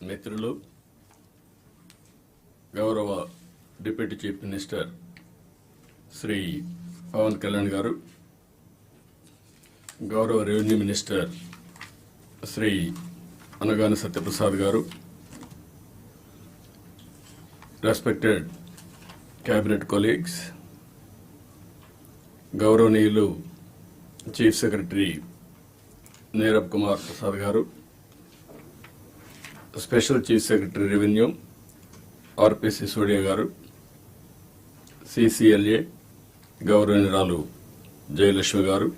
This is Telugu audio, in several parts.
మిత్రులు, గౌరవ deputy chief minister Shri Pawan Kalyan గారు, గౌరవ రెవెన్యూ మినిస్టర్ శ్రీ అనగాని సత్యప్రసాద్ గారు, రెస్పెక్టెడ్ క్యాబినెట్ కొలీగ్స్, గౌరవనీయులు చీఫ్ సెక్రటరీ నీరబ్ కుమార్ ప్రసాద్ గారు, special chief secretary revenue RP Sisodia గారు, సిసిఎల్ఏ గౌరవనీయురాలు జయలక్ష్మి గారు,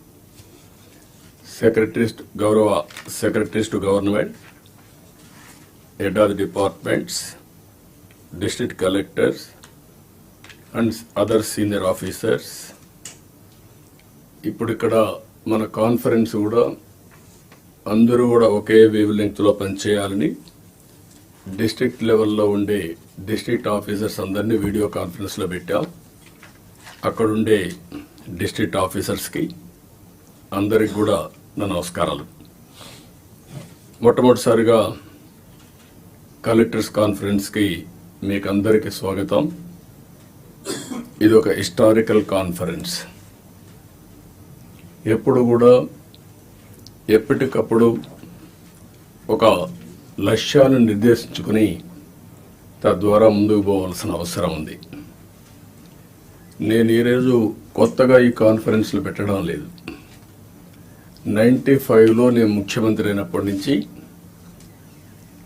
గౌరవ secretaries to government, head of the departments, district collectors and other senior officers. ఇప్పుడు ఇక్కడ మన కాన్ఫరెన్స్ కూడా అందరూ కూడా ఒకే వేవ్ లెంగ్త్లో పనిచేయాలని డిస్ట్రిక్ట్ లెవెల్లో ఉండే డిస్ట్రిక్ట్ ఆఫీసర్స్ అందరినీ వీడియో కాన్ఫరెన్స్లో పెట్టాం. అక్కడుండే డిస్ట్రిక్ట్ ఆఫీసర్స్కి అందరికి కూడా నా నమస్కారాలు. మొట్టమొదటిసారిగా కలెక్టర్స్ కాన్ఫరెన్స్కి మీకు అందరికీ స్వాగతం. ఇది ఒక హిస్టారికల్ కాన్ఫరెన్స్. ఎప్పుడు కూడా ఎప్పటికప్పుడు ఒక లక్ష్యాన్ని నిర్దేశించుకుని తద్వారా ముందుకు పోవాల్సిన అవసరం ఉంది. నేను ఈరోజు కొత్తగా ఈ కాన్ఫరెన్స్లు పెట్టడం లేదు. 95లో నేను ముఖ్యమంత్రి అయినప్పటి నుంచి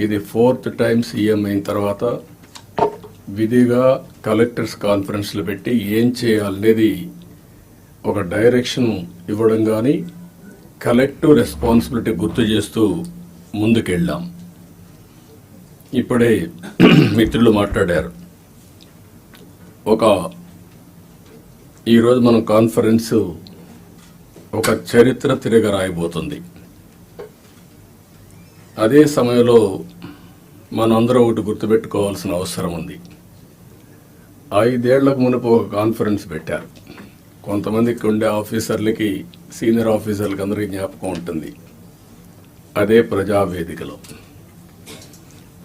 ఇది 4th టైం సీఎం అయిన తర్వాత విధిగా కలెక్టర్స్ కాన్ఫరెన్స్లు పెట్టి ఏం చేయాలనేది ఒక డైరెక్షన్ ఇవ్వడం కానీ కలెక్టివ్ రెస్పాన్సిబిలిటీ గుర్తు చేస్తూ ముందుకెళ్ళాం. ఇప్పుడే మిత్రులు మాట్లాడారు. ఈరోజు మనం కాన్ఫరెన్స్ ఒక చరిత్ర తిరగ రాయబోతుంది. అదే సమయంలో మనందరం ఒకటి గుర్తుపెట్టుకోవాల్సిన అవసరం ఉంది. 5 ఏళ్లకు మునుపు ఒక కాన్ఫరెన్స్ పెట్టారు. కొంతమందికి ఉండే ఆఫీసర్లకి, సీనియర్ ఆఫీసర్లకి అందరికీ జ్ఞాపకం ఉంటుంది. అదే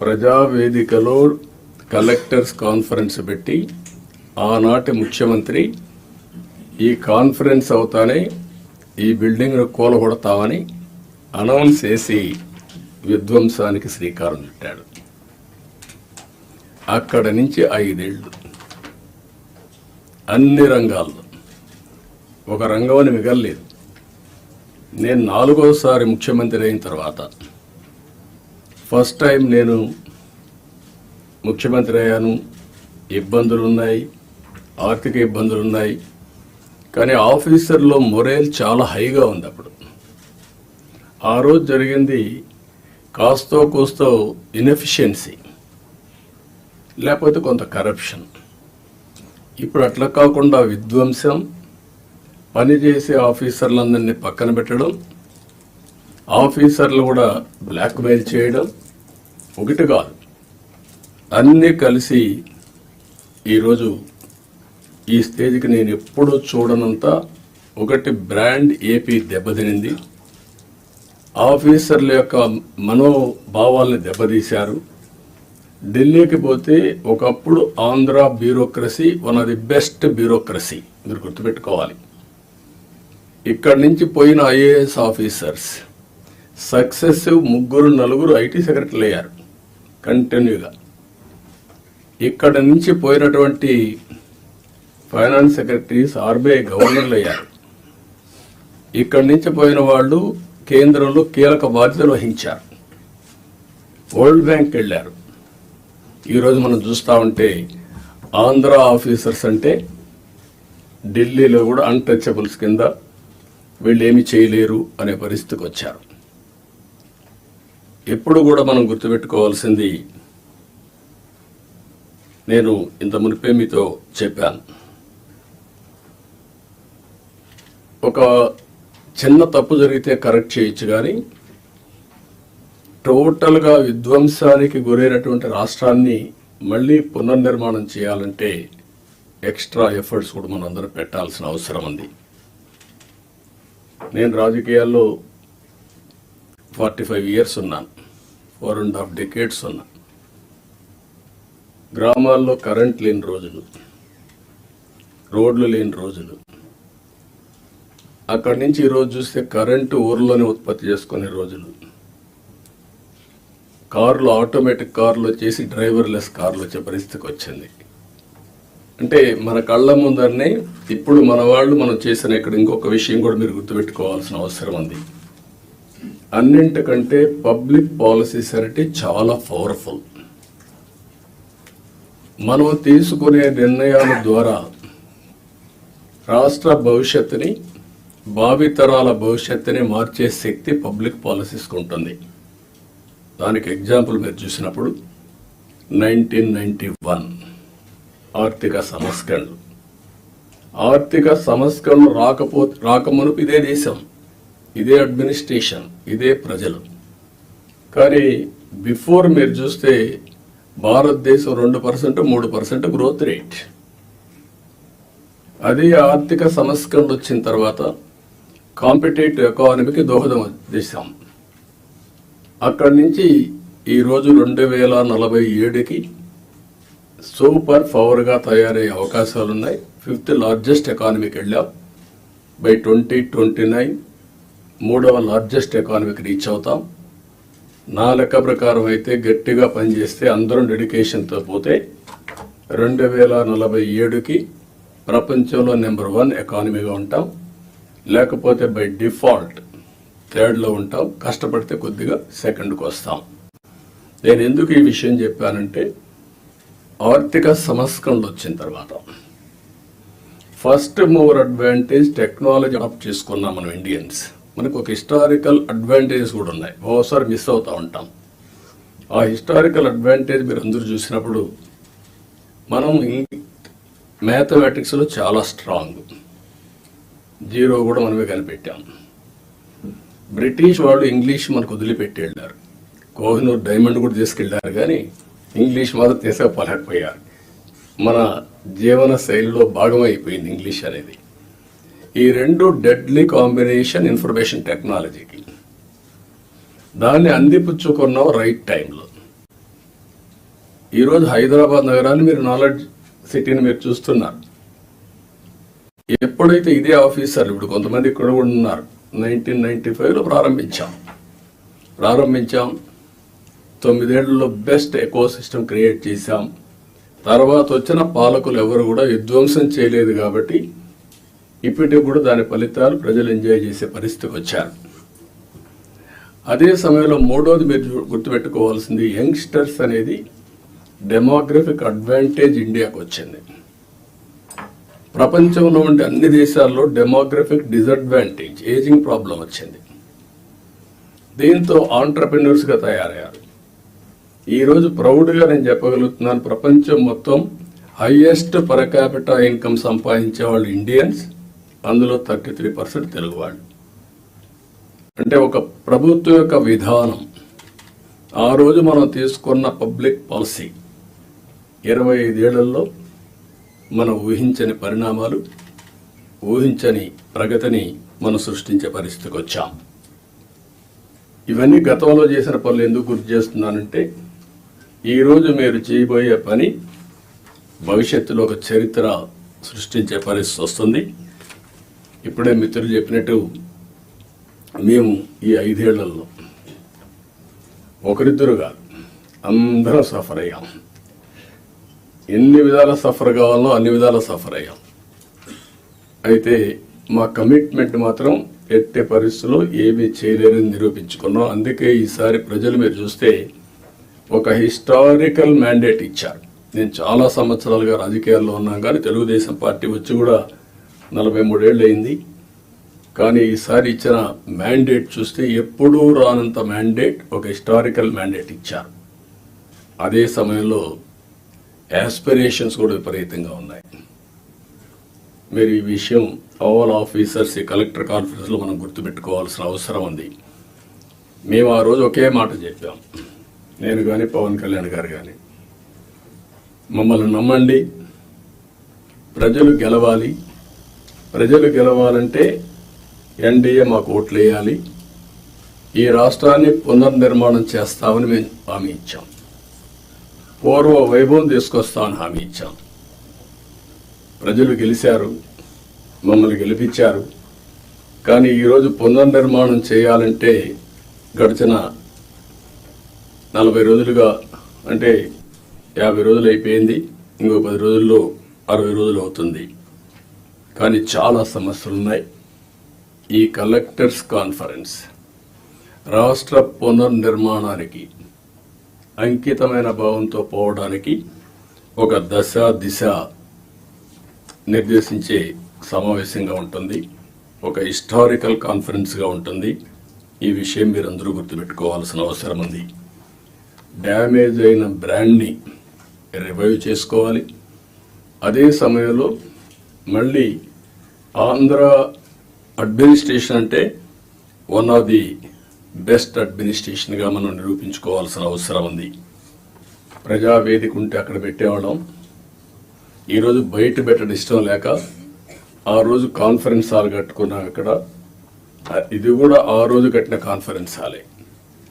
ప్రజావేదికలో కలెక్టర్స్ కాన్ఫరెన్స్ పెట్టి ఆనాటి ముఖ్యమంత్రి ఈ కాన్ఫరెన్స్ అవుతానే ఈ బిల్డింగ్ను కూలగొడతామని అనౌన్స్ చేసి విధ్వంసానికి శ్రీకారం చుట్టాడు. అక్కడి నుంచి 5 ఏళ్ళు అన్ని రంగాల్లో ఒక రంగం అని మిగలలేదు. నేను 4వసారి ముఖ్యమంత్రి అయిన తర్వాత ఫస్ట్ టైం నేను ముఖ్యమంత్రి అయ్యాను. ఇబ్బందులున్నాయి, ఆర్థిక ఇబ్బందులున్నాయి, కానీ ఆఫీసర్లో మొరేల్ చాలా హైగా ఉంది. అప్పుడు ఆ రోజు జరిగింది కాస్తో కూస్తో ఇన్ఎఫిషియన్సీ, లేకపోతే కొంత కరప్షన్. ఇప్పుడు అట్లా కాకుండా విధ్వంసం, పనిచేసే ఆఫీసర్లందరినీ పక్కన పెట్టడం, ఆఫీసర్లు కూడా బ్లాక్మెయిల్ చేయడం, ఒకటి కాదు అన్నీ కలిసి ఈరోజు ఈ స్టేజ్కి నేను ఎప్పుడూ చూడనంత ఒకటి బ్రాండ్ ఏపీ దెబ్బతినింది. ఆఫీసర్ల యొక్క మనోభావాల్ని దెబ్బతీశారు. ఢిల్లీకి పోతే ఒకప్పుడు Andhra bureaucracy one of the best bureaucracy, మీరు గుర్తుపెట్టుకోవాలి. ఇక్కడి నుంచి పోయిన ఐఏఎస్ ఆఫీసర్స్ సక్సెసివ్ 3-4 ఐటీ సెక్రటరీలు అయ్యారు కంటిన్యూగా. ఇక్కడ నుంచి పోయినటువంటి ఫైనాన్స్ సెక్రటరీస్ ఆర్బీఐ గవర్నర్లు అయ్యారు. ఇక్కడి నుంచి పోయిన వాళ్ళు కేంద్రంలో కీలక బాధ్యతలు వహించారు. వరల్డ్ బ్యాంక్ వెళ్ళారు. ఈరోజు మనం చూస్తూ ఉంటే ఆంధ్ర ఆఫీసర్స్ అంటే ఢిల్లీలో కూడా అన్టచబుల్స్ కింద వీళ్ళు ఏమి చేయలేరు అనే పరిస్థితికి వచ్చారు. ఎప్పుడు కూడా మనం గుర్తుపెట్టుకోవాల్సింది, నేను ఇంత మునిపే మీతో చెప్పాను, ఒక చిన్న తప్పు జరిగితే కరెక్ట్ చేయొచ్చు, కానీ టోటల్గా విధ్వంసానికి గురైనటువంటి రాష్ట్రాన్ని మళ్ళీ పునర్నిర్మాణం చేయాలంటే ఎక్స్ట్రా ఎఫర్ట్స్ కూడా మనం అందరం పెట్టాల్సిన అవసరం ఉంది. నేను రాజకీయాల్లో 45 years ఉన్నాను. 4.5 decades ఉన్నా. గ్రామాల్లో కరెంట్ లేని రోజులు, రోడ్లు లేని రోజులు. అక్కడి నుంచి ఈరోజు చూస్తే కరెంటు ఊర్లోనే ఉత్పత్తి చేసుకునే రోజులు. కార్లు ఆటోమేటిక్ కార్లు వచ్చేసి డ్రైవర్లెస్ కార్లు వచ్చే పరిస్థితికి వచ్చింది. అంటే మన కళ్ళ ముందరనే ఇప్పుడు మన వాళ్ళు మనం చేసిన ఇక్కడ ఇంకొక విషయం కూడా మీరు గుర్తుపెట్టుకోవాల్సిన అవసరం ఉంది. అన్నింటికంటే పబ్లిక్ పాలసీస్ అంటే చాలా పవర్ఫుల్. మనం తీసుకునే నిర్ణయాల ద్వారా రాష్ట్ర భవిష్యత్తుని, భావితరాల భవిష్యత్తుని మార్చే శక్తి పబ్లిక్ పాలసీస్కి ఉంటుంది. దానికి ఎగ్జాంపుల్ మీరు చూసినప్పుడు 1991 ఆర్థిక సంస్కరణలు రాకమునుపు ఇదే దేశం, ఇదే అడ్మినిస్ట్రేషన్, ఇదే ప్రజలు. కానీ బిఫోర్ మీరు చూస్తే భారతదేశం 2%, 3% గ్రోత్ రేట్. అదే ఆర్థిక సంస్కరణలు వచ్చిన తర్వాత కాంపిటేటివ్ ఎకానమీకి దోహదం చేశాం. అక్కడి నుంచి ఈరోజు 2047కి సూపర్ పవర్గా తయారయ్యే అవకాశాలు ఉన్నాయి. 5th లార్జెస్ట్ ఎకానమీకి వెళ్ళాం. బై 2029 3వ లార్జెస్ట్ ఎకానమీకి రీచ్ అవుతాం. నా లెక్క ప్రకారం అయితే గట్టిగా పనిచేస్తే అందరం డెడికేషన్తో పోతే 2047కి ప్రపంచంలో నెంబర్ 1 ఎకానమీగా ఉంటాం. లేకపోతే బై డిఫాల్ట్ 3rd ఉంటాం. కష్టపడితే కొద్దిగా 2ndకు వస్తాం. నేను ఎందుకు ఈ విషయం చెప్పానంటే ఆర్థిక సంస్కరణలు వచ్చిన తర్వాత first mover advantage technology adopt చేసుకున్నాం మనం ఇండియన్స్. మనకు ఒక హిస్టారికల్ అడ్వాంటేజెస్ కూడా ఉన్నాయి, ఓసారి మిస్ అవుతూ ఉంటాం. ఆ హిస్టారికల్ అడ్వాంటేజ్ మీరు అందరూ చూసినప్పుడు మనం మ్యాథమెటిక్స్లో చాలా స్ట్రాంగ్, 0 కూడా మనమే కనిపెట్టాం. బ్రిటిష్ వాళ్ళు ఇంగ్లీష్ మనకు వదిలిపెట్టి వెళ్ళారు. కోహినూర్ డైమండ్ కూడా తీసుకెళ్లారు, కానీ ఇంగ్లీష్ మాత్రం తీసుకుపోలేకపోయారు. మన జీవన శైలిలో భాగమైపోయింది ఇంగ్లీష్ అనేది. ఈ 2 డెడ్లీ కాంబినేషన్ ఇన్ఫర్మేషన్ టెక్నాలజీకి. దాన్ని అందిపుచ్చుకున్నాం రైట్ టైంలో. ఈరోజు హైదరాబాద్ నగరాన్ని మీరు నాలెడ్జ్ సిటీని మీరు చూస్తున్నారు. ఎప్పుడైతే ఇదే ఆఫీసర్లు ఇప్పుడు కొంతమంది ఇక్కడ కూడా ఉన్నారు, 1995లో ప్రారంభించాం. 9 ఏళ్లలో బెస్ట్ ఎకో సిస్టమ్ క్రియేట్ చేశాం. తర్వాత వచ్చిన పాలకులు ఎవరు కూడా విధ్వంసం చేయలేదు కాబట్టి ఇప్పటికి కూడా దాని ఫలితాలు ప్రజలు ఎంజాయ్ చేసే పరిస్థితికి వచ్చారు. అదే సమయంలో 3వది మీరు గుర్తుపెట్టుకోవాల్సింది యంగ్స్టర్స్ అనేది డెమోగ్రఫిక్ అడ్వాంటేజ్ ఇండియాకు వచ్చింది. ప్రపంచంలో ఉండే అన్ని దేశాల్లో డెమోగ్రఫిక్ డిసడ్వాంటేజ్, ఏజింగ్ ప్రాబ్లం వచ్చింది. దీంతో ఆంటర్ప్రెన్యూర్స్గా తయారయ్యారు. ఈరోజు ప్రౌడ్గా నేను చెప్పగలుగుతున్నాను, ప్రపంచం మొత్తం హైయెస్ట్ పర్ క్యాపిటా ఇన్కమ్ సంపాదించే వాళ్ళు ఇండియన్స్, అందులో 33% తెలుగు వాళ్ళు. అంటే ఒక ప్రభుత్వం యొక్క విధానం, ఆ రోజు మనం తీసుకున్న పబ్లిక్ పాలసీ 25 ఏళ్లలో మనం ఊహించని పరిణామాలు, ఊహించని ప్రగతిని మనం సృష్టించే పరిస్థితికి వచ్చాం. ఇవన్నీ గతంలో చేసిన పనులు ఎందుకు గుర్తు చేస్తున్నానంటే ఈరోజు మీరు చేయబోయే పని భవిష్యత్తులో ఒక చరిత్ర సృష్టించే పరిస్థితి వస్తుంది. ఇప్పుడే మిత్రులు చెప్పినట్టు మేము ఈ 5 ఏళ్లలో ఒకరిద్దరు కాదు, అందరం సఫర్ అయ్యాం. ఎన్ని విధాల సఫర్ కావాలో అన్ని విధాల సఫర్ అయ్యాం. అయితే మా కమిట్మెంట్ మాత్రం ఎట్టే పరిస్థితుల్లో ఏమీ చేయలేరని నిరూపించుకున్నాం. అందుకే ఈసారి ప్రజలు మీరు చూస్తే ఒక హిస్టారికల్ మ్యాండేట్ ఇచ్చారు. నేను చాలా సంవత్సరాలుగా రాజకీయాల్లో ఉన్నాం, కానీ తెలుగుదేశం పార్టీ వచ్చి కూడా 43 ఏళ్ళు అయింది. కానీ ఈసారి ఇచ్చిన మ్యాండేట్ చూస్తే ఎప్పుడూ రానంత మ్యాండేట్, ఒక హిస్టారికల్ మ్యాండేట్ ఇచ్చారు. అదే సమయంలో యాస్పిరేషన్స్ కూడా విపరీతంగా ఉన్నాయి. మీరు ఈ విషయం ఆల్ ఆఫీసర్స్ ఈ కలెక్టర్ కాన్ఫరెన్స్లో మనం గుర్తుపెట్టుకోవాల్సిన అవసరం ఉంది. మేము ఆ రోజు ఒకే మాట చెప్పాం, నేను కానీ పవన్ కళ్యాణ్ గారు కానీ, మమ్మల్ని నమ్మండి, ప్రజలు గెలవాలి. ప్రజలు గెలవాలంటే ఎన్డీఏ మాకు ఓట్లు వేయాలి. ఈ రాష్ట్రాన్ని పునర్నిర్మాణం చేస్తామని మేము హామీ ఇచ్చాం. పూర్వ వైభవం తీసుకొస్తామని హామీ ఇచ్చాం. ప్రజలు గెలిచారు, మమ్మల్ని గెలిపించారు. కానీ ఈరోజు పునర్నిర్మాణం చేయాలంటే గడిచిన 40 రోజులుగా, అంటే 50 రోజులు అయిపోయింది, ఇంకో 10 రోజుల్లో 60 రోజులు అవుతుంది. కానీ చాలా సమస్యలు ఉన్నాయి. ఈ కలెక్టర్స్ కాన్ఫరెన్స్ రాష్ట్ర పునర్నిర్మాణానికి అంకితమైన భావంతో పోవడానికి ఒక దశ దిశ నిర్దేశించే సమావేశంగా ఉంటుంది. ఒక హిస్టారికల్ కాన్ఫరెన్స్గా ఉంటుంది. ఈ విషయం మీరందరూ గుర్తుపెట్టుకోవాల్సిన అవసరం ఉంది. డ్యామేజ్ అయిన బ్రాండ్ని రివైవ్ చేసుకోవాలి. అదే సమయంలో మళ్ళీ ఆంధ్ర అడ్మినిస్ట్రేషన్ అంటే వన్ ఆఫ్ ది బెస్ట్ అడ్మినిస్ట్రేషన్గా మనం నిరూపించుకోవాల్సిన అవసరం ఉంది. ప్రజావేదిక ఉంటే అక్కడ పెట్టేవాళ్ళం. ఈరోజు బయట పెట్టడం ఇష్టం లేక ఆ రోజు కాన్ఫరెన్స్ హాల్ కట్టుకున్నాం. ఇక్కడ ఇది కూడా ఆ రోజు కట్టిన కాన్ఫరెన్స్ హాలే,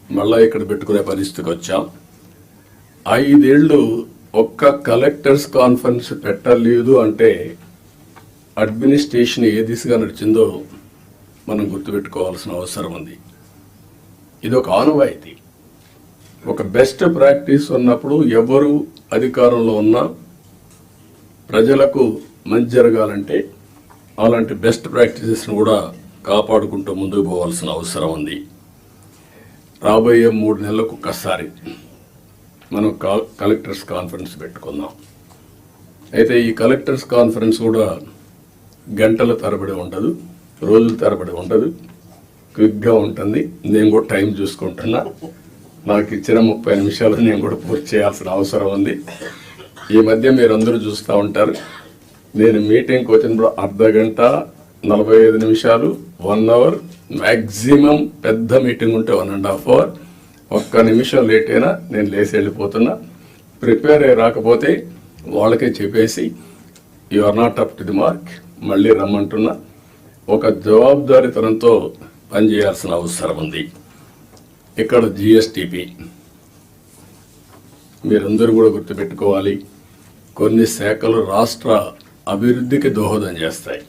మళ్ళా ఇక్కడ పెట్టుకునే పరిస్థితికి వచ్చాం. 5 ఏళ్ళు ఒక్క కలెక్టర్స్ కాన్ఫరెన్స్ పెట్టలేదు అంటే అడ్మినిస్ట్రేషన్ ఏ దిశగా నడిచిందో మనం గుర్తుపెట్టుకోవాల్సిన అవసరం ఉంది. ఇది ఒక ఆనవాయితీ. ఒక బెస్ట్ ప్రాక్టీస్ ఉన్నప్పుడు ఎవరు అధికారంలో ఉన్నా ప్రజలకు మంచి జరగాలంటే అలాంటి బెస్ట్ ప్రాక్టీసెస్ను కూడా కాపాడుకుంటూ ముందుకు పోవాల్సిన అవసరం ఉంది. రాబోయే 3 నెలలకు ఒక్కసారి మనం కలెక్టర్స్ కాన్ఫరెన్స్ పెట్టుకుందాం. అయితే ఈ కలెక్టర్స్ కాన్ఫరెన్స్ కూడా గంటల తరబడి ఉండదు, రోజుల తరబడి ఉండదు, క్విక్గా ఉంటుంది. నేను కూడా టైం చూసుకుంటున్నా. నాకు ఇచ్చిన 30 నిమిషాలు నేను కూడా పూర్తి చేయాల్సిన అవసరం ఉంది. ఈ మధ్య మీరందరూ చూస్తూ ఉంటారు, నేను మీటింగ్కి వచ్చినప్పుడు అర్ధ గంట 45 నిమిషాలు 1 అవర్, మ్యాక్సిమం పెద్ద మీటింగ్ ఉంటే 1.5 అవర్. ఒక్క నిమిషం లేట్ అయినా నేను లేచి వెళ్ళిపోతున్నా. ప్రిపేర్ అయ్యి రాకపోతే వాళ్ళకే చెప్పేసి you are not up to the mark, మళ్ళీ రమ్మంటున్నా. ఒక జవాబుదారీతనంతో పనిచేయాల్సిన అవసరం ఉంది. ఇక్కడ జిఎస్టిపి మీరందరూ కూడా గుర్తుపెట్టుకోవాలి. కొన్ని శాఖలు రాష్ట్ర అభివృద్ధికి దోహదం చేస్తాయి.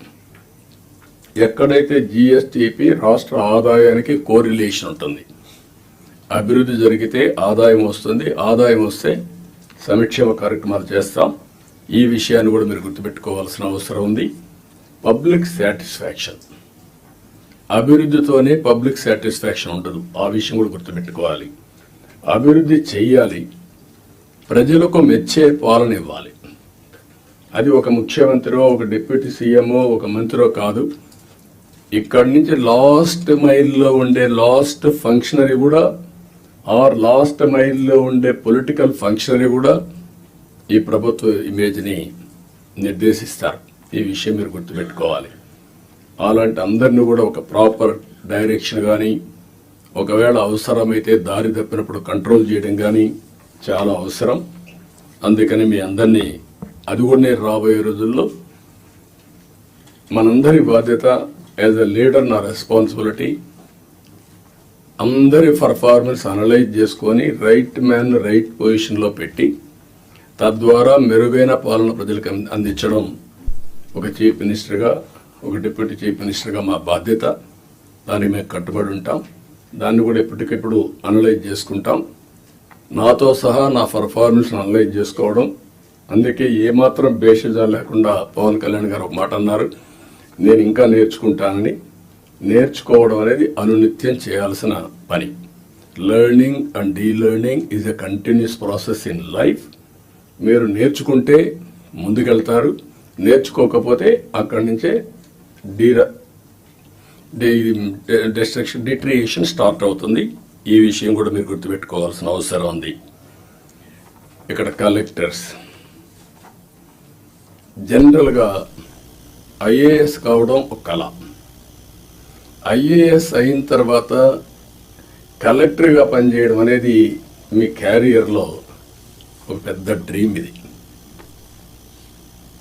ఎక్కడైతే జిఎస్టిపి రాష్ట్ర ఆదాయానికి కోరిలేషన్ ఉంటుంది, అభివృద్ధి జరిగితే ఆదాయం వస్తుంది, ఆదాయం వస్తే సంక్షేమ కార్యక్రమాలు చేస్తాం. ఈ విషయాన్ని కూడా మీరు గుర్తుపెట్టుకోవాల్సిన అవసరం ఉంది. పబ్లిక్ సాటిస్ఫాక్షన్, అభివృద్ధితోనే పబ్లిక్ సాటిస్ఫాక్షన్ ఉండదు. ఆ విషయం కూడా గుర్తుపెట్టుకోవాలి. అభివృద్ధి చెయ్యాలి, ప్రజలకు మెచ్చే పాలన ఇవ్వాలి. అది ఒక ముఖ్యమంత్రో, ఒక డిప్యూటీ సీఎంఓ, ఒక మంత్రో కాదు. ఇక్కడి నుంచి లాస్ట్ మైల్లో ఉండే లాస్ట్ ఫంక్షనరీ కూడా, ఆర్ లాస్ట్ మైల్లో ఉండే పొలిటికల్ ఫంక్షనరీ కూడా ఈ ప్రభుత్వ ఇమేజ్ని నిర్దేశిస్తారు. ఈ విషయం మీరు గుర్తుపెట్టుకోవాలి. అలాంటి అందరినీ కూడా ఒక ప్రాపర్ డైరెక్షన్ కానీ, ఒకవేళ అవసరమైతే దారి తప్పినప్పుడు కంట్రోల్ చేయడం కానీ చాలా అవసరం. అందుకని మీ అందరినీ, అది కూడా నేను రాబోయే రోజుల్లో మనందరి బాధ్యత యాజ్ ఎ లీడర్, నా రెస్పాన్సిబిలిటీ అందరి పర్ఫార్మెన్స్ అనలైజ్ చేసుకొని రైట్ మ్యాన్ రైట్ పొజిషన్లో పెట్టి తద్వారా మెరుగైన పాలన ప్రజలకు అందించడం ఒక చీఫ్ మినిస్టర్గా, ఒక డిప్యూటీ చీఫ్ మినిస్టర్గా మా బాధ్యత. దానికి మేము కట్టుబడి ఉంటాం. దాన్ని కూడా ఎప్పటికెప్పుడు అనలైజ్ చేసుకుంటాం. నాతో సహా నా పర్ఫార్మెన్స్ అనలైజ్ చేసుకోవడం. అందుకే ఏమాత్రం బేషజా లేకుండా పవన్ కళ్యాణ్ గారు ఒక మాట అన్నారు, నేను ఇంకా నేర్చుకుంటానని. నేర్చుకోవడం అనేది అనునిత్యం చేయాల్సిన పని. Learning and delearning is a continuous process in life. మీరు నేర్చుకుంటే ముందుకెళ్తారు, నేర్చుకోకపోతే అక్కడి నుంచే డిట్రియేషన్ స్టార్ట్ అవుతుంది. ఈ విషయం కూడా మీరు గుర్తుపెట్టుకోవాల్సిన అవసరం ఉంది. ఇక్కడ కలెక్టర్స్ జనరల్గా ఐఏఎస్ కావడం ఒక కళ. ఐఏఎస్ అయిన తర్వాత కలెక్టర్గా పనిచేయడం అనేది మీ క్యారియర్లో ఒక పెద్ద డ్రీమ్. ఇది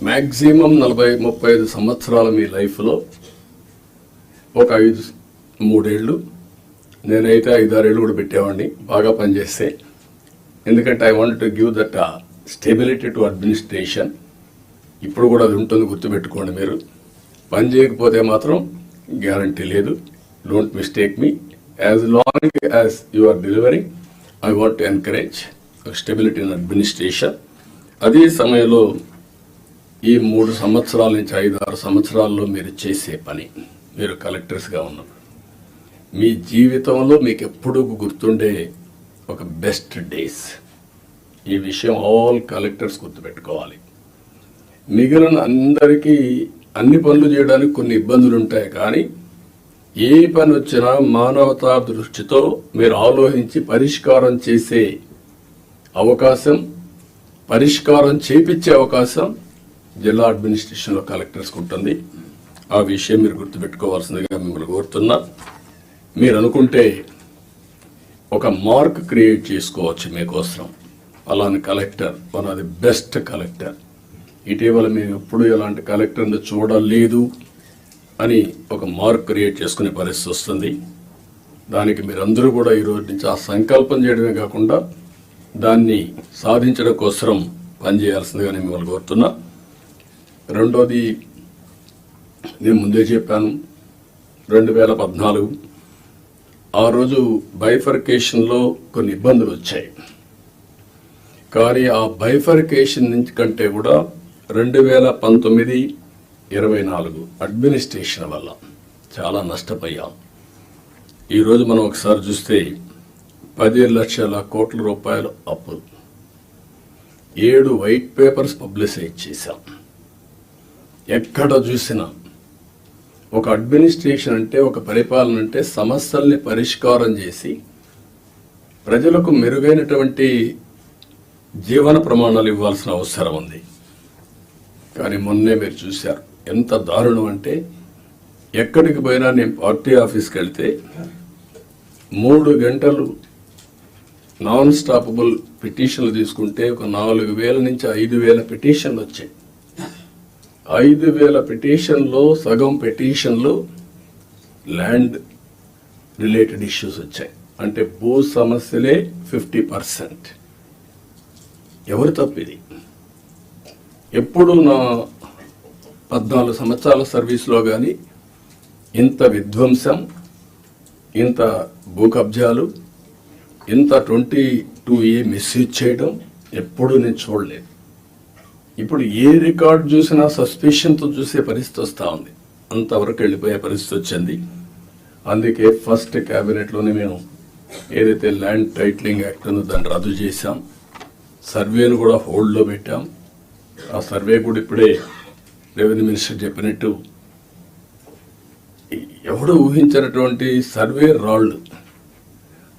మ్యాక్సిమం 40-35 సంవత్సరాల మీ లైఫ్లో ఒక 3 ఏళ్ళు నేనైతే 5-6 ఏళ్ళు కూడా పెట్టేవాడిని బాగా పనిచేస్తే. ఎందుకంటే I want to give that stability to administration. ఇప్పుడు కూడా అది ఉంటుంది, గుర్తుపెట్టుకోండి. మీరు పని చేయకపోతే మాత్రం గ్యారంటీ లేదు. Don't mistake me. As long as you are delivering, I want to encourage stability in administration. అదే సమయంలో ఈ 3 సంవత్సరాల నుంచి 5-6 సంవత్సరాల్లో మీరు చేసే పని, మీరు కలెక్టర్స్గా ఉన్నప్పుడు మీ జీవితంలో మీకు ఎప్పుడూ గుర్తుండే ఒక బెస్ట్ డేస్. ఈ విషయం ఆల్ కలెక్టర్స్ గుర్తుపెట్టుకోవాలి. మిగిలిన అందరికీ అన్ని పనులు చేయడానికి కొన్ని ఇబ్బందులు ఉంటాయి, కానీ ఏ పని వచ్చినా మానవతా దృష్టితో మీరు ఆలోచించి పరిష్కారం చేసే అవకాశం, పరిష్కారం చేపించే అవకాశం జిల్లా అడ్మినిస్ట్రేషన్లో కలెక్టర్స్కి ఉంటుంది. ఆ విషయం మీరు గుర్తుపెట్టుకోవాల్సిందిగా మిమ్మల్ని కోరుతున్నా. మీరు అనుకుంటే ఒక మార్క్ క్రియేట్ చేసుకోవచ్చు మీకోసం. అలానే collector one of the best collector. ఇటీవల మేము ఎప్పుడు ఇలాంటి కలెక్టర్ని చూడలేదు అని ఒక మార్క్ క్రియేట్ చేసుకునే పరిస్థితి వస్తుంది. దానికి మీరందరూ కూడా ఈరోజు నుంచి ఆ సంకల్పం చేయడమే కాకుండా దాన్ని సాధించడం కోసం పనిచేయాల్సిందిగా నేను మిమ్మల్ని కోరుతున్నా. రెండోది, నేను ముందే చెప్పాను, 2014 ఆ రోజు బైఫర్కేషన్లో కొన్ని ఇబ్బందులు వచ్చాయి. కానీ ఆ బైఫర్కేషన్ నుంచి కంటే కూడా 2019-24 అడ్మినిస్ట్రేషన్ వల్ల చాలా నష్టపోయాం. ఈరోజు మనం ఒకసారి చూస్తే 10 లక్షల కోట్ల రూపాయలు అప్పు, 7 వైట్ పేపర్స్ పబ్లిసైజ్ చేశాం. ఎక్కడ చూసినా ఒక అడ్మినిస్ట్రేషన్ అంటే, ఒక పరిపాలన అంటే సమస్యల్ని పరిష్కారం చేసి ప్రజలకు మెరుగైనటువంటి జీవన ప్రమాణాలు ఇవ్వాల్సిన అవసరం ఉంది. కానీ మొన్నే మీరు చూశారు ఎంత దారుణం అంటే, ఎక్కడికి పోయినా నేను పార్టీ ఆఫీస్కి వెళ్తే 3 గంటలు నాన్ స్టాపబుల్ పిటిషన్లు తీసుకుంటే ఒక 4,000 నుంచి 5,000 పిటిషన్లు వచ్చాయి. 5,000 పిటిషన్లో సగం పిటిషన్లు ల్యాండ్ రిలేటెడ్ ఇష్యూస్ వచ్చాయి. అంటే భూ సమస్యలే 50%. ఎవరు తప్పిది? ఎప్పుడు నా 14 సంవత్సరాల సర్వీస్లో కానీ ఇంత విధ్వంసం, ఇంత భూ కబ్జాలు, ఇంత 22A మిస్యూజ్ చేయడం ఎప్పుడు నేను చూడలేదు. ఇప్పుడు ఏ రికార్డు చూసినా సస్పిషన్తో చూసే పరిస్థితి వస్తూ ఉంది. అంతవరకు వెళ్ళిపోయే పరిస్థితి వచ్చింది. అందుకే ఫస్ట్ క్యాబినెట్లోనే మేము ఏదైతే ల్యాండ్ టైటిలింగ్ యాక్ట్ ఉందో దాన్ని రద్దు చేశాం. సర్వేను కూడా హోల్డ్లో పెట్టాం. ఆ సర్వే కూడా ఇప్పుడే రెవెన్యూ మినిస్టర్ చెప్పినట్టు ఎవడు ఊహించినటువంటి సర్వే రాళ్ళు,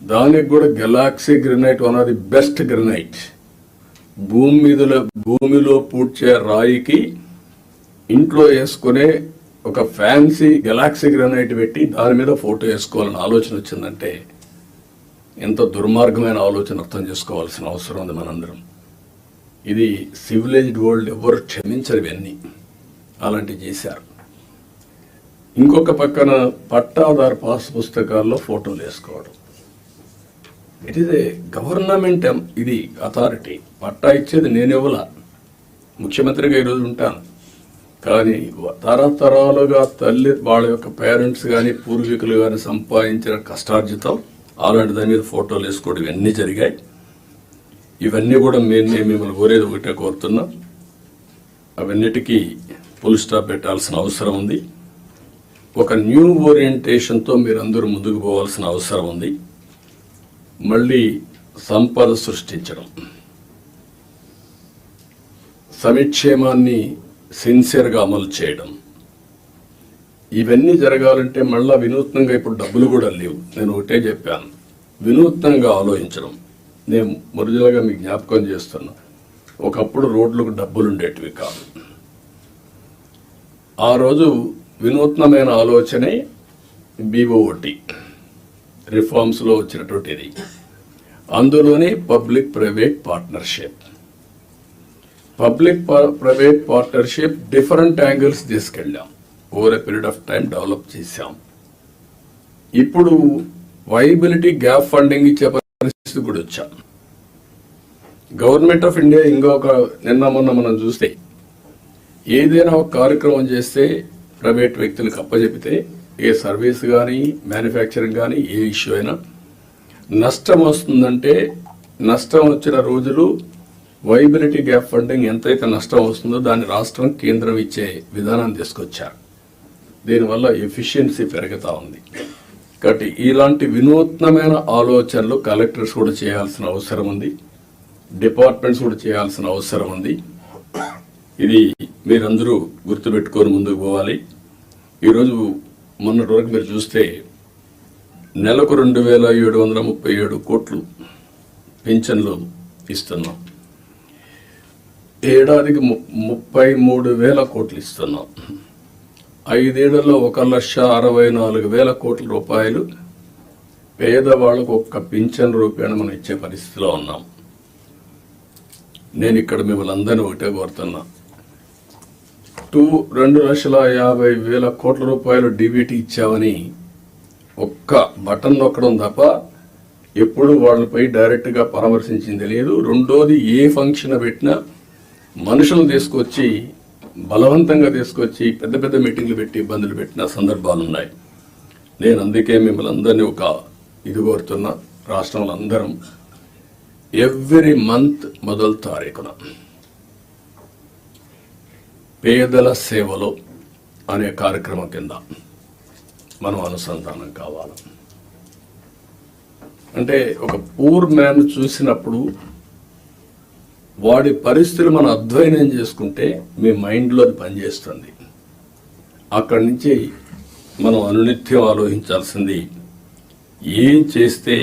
దానికి కూడా Galaxy granite, one of the best granite, భూమిలో పూడ్చే రాయికి ఇంట్లో వేసుకునే ఒక ఫ్యాన్సీ గెలాక్సీ గ్రెనైట్ పెట్టి దాని మీద ఫోటో వేసుకోవాలని ఆలోచన వచ్చిందంటే ఎంత దుర్మార్గమైన ఆలోచన అర్థం చేసుకోవాల్సిన అవసరం ఉంది మనందరం. ఇది సివిలైజ్డ్ వరల్డ్ ఎవరు క్షమించరు. ఇవన్నీ అలాంటివి చేశారు. ఇంకొక పక్కన పట్టాదారు పాస్ పుస్తకాల్లో ఫోటోలు వేసుకోవడం. ఇట్ ఈజ్ ఏ గవర్నమెంట్, ఇది అథారిటీ. పట్టా ఇచ్చేది నేనెవలా, ముఖ్యమంత్రిగా ఈరోజు ఉంటాను. కానీ తరతరాలుగా తల్లి వాళ్ళ యొక్క పేరెంట్స్ కానీ పూర్వీకులు కానీ సంపాదించిన కష్టార్జితం అలాంటి దాని మీద ఫోటోలు వేసుకోవడం ఇవన్నీ జరిగాయి. ఇవన్నీ కూడా నేను మిమ్మల్ని కోరేది ఒకటే కోరుతున్నా, అవన్నిటికీ ఫుల్ స్టాప్ పెట్టాల్సిన అవసరం ఉంది. ఒక న్యూ ఓరియంటేషన్తో మీరందరూ ముందుకు పోవాల్సిన అవసరం ఉంది. మళ్ళీ సంపద సృష్టించడం, సంక్షేమాన్ని సిన్సియర్గా అమలు చేయడం, ఇవన్నీ జరగాలంటే మళ్ళా వినూత్నంగా ఇప్పుడు డబ్బులు కూడా లేవు. నేను ఒకటే చెప్పాను, వినూత్నంగా ఆలోచించడం. నేను ఒరిజినల్గా మీకు జ్ఞాపకం చేస్తున్నా, ఒకప్పుడు రోడ్లకు డబ్బులు ఉండేటివి కాదు. ఆ రోజు వినూత్నమైన ఆలోచనే BOT రిఫార్మ్స్లో వచ్చినటువంటిది. అందులోనే public private partnership different angles తీసుకెళ్ళాం. Over a period of time develop చేశాం. ఇప్పుడు వైబిలిటీ గ్యాప్ ఫండింగ్ ఇచ్చే పరిస్థితి కూడా వచ్చాం. గవర్నమెంట్ ఆఫ్ ఇండియా నిన్న మొన్న మనం చూస్తే ఏదైనా ఒక కార్యక్రమం చేస్తే ప్రైవేట్ వ్యక్తులకు అప్పచెపితే ఏ సర్వీస్ కానీ మ్యానుఫ్యాక్చరింగ్ కానీ ఏ ఇష్యూ అయినా నష్టం వస్తుందంటే నష్టం వచ్చిన రోజులు వైబిలిటీ గ్యాప్ ఫండింగ్ ఎంతైతే నష్టం వస్తుందో దాన్ని రాష్ట్రం కేంద్రం ఇచ్చే విధానాన్ని తీసుకొచ్చారు. దీనివల్ల ఎఫిషియన్సీ పెరుగుతూ ఉంది. కాబట్టి ఇలాంటి వినూత్నమైన ఆలోచనలు కలెక్టర్స్ కూడా చేయాల్సిన అవసరం ఉంది, డిపార్ట్మెంట్స్ కూడా చేయాల్సిన అవసరం ఉంది. ఇది మీరందరూ గుర్తుపెట్టుకొని ముందుకు పోవాలి. ఈరోజు మొన్నటి వరకు మీరు చూస్తే నెలకు 2,737 కోట్లు పింఛన్లు ఇస్తున్నాం, ఏడాదికి 33,000 కోట్లు ఇస్తున్నాం. 5 ఏళ్లలో 1,64,000 కోట్ల రూపాయలు పేదవాళ్లకు ఒక్క పింఛన్ రూపేణ మనం ఇచ్చే పరిస్థితిలో ఉన్నాం. నేను ఇక్కడ మిమ్మల్ని అందరినీ ఒకటే కోరుతున్నా, 2,50,000 కోట్ల రూపాయలు డీబీటీ ఇచ్చామని ఒక్క బటన్ నొక్కడం తప్ప ఎప్పుడు వాళ్ళపై డైరెక్ట్ గా పరామర్శించింది లేదు. రెండోది, ఏ ఫంక్షన్ పెట్టినా మనుషులను తీసుకొచ్చి బలవంతంగా తీసుకొచ్చి పెద్ద పెద్ద మీటింగ్లు పెట్టి ఇబ్బందులు పెట్టిన సందర్భాలు ఉన్నాయి. నేను అందుకే మిమ్మల్ని అందరినీ ఇది కోరుతున్నా, రాష్ట్రంలో అందరం ఎవ్రీ మంత్ మొదటి తారీఖున పేదల సేవలో అనే కార్యక్రమం కింద మనం అనుసంధానం కావాలి. అంటే ఒక పూర్ మ్యాన్ చూసినప్పుడు వాడి పరిస్థితులు మనం అధ్యయనం చేసుకుంటే మీ మైండ్లో అది పనిచేస్తుంది. అక్కడి నుంచి మనం అనునిత్యం ఆలోచించాల్సింది, ఏం చేస్తే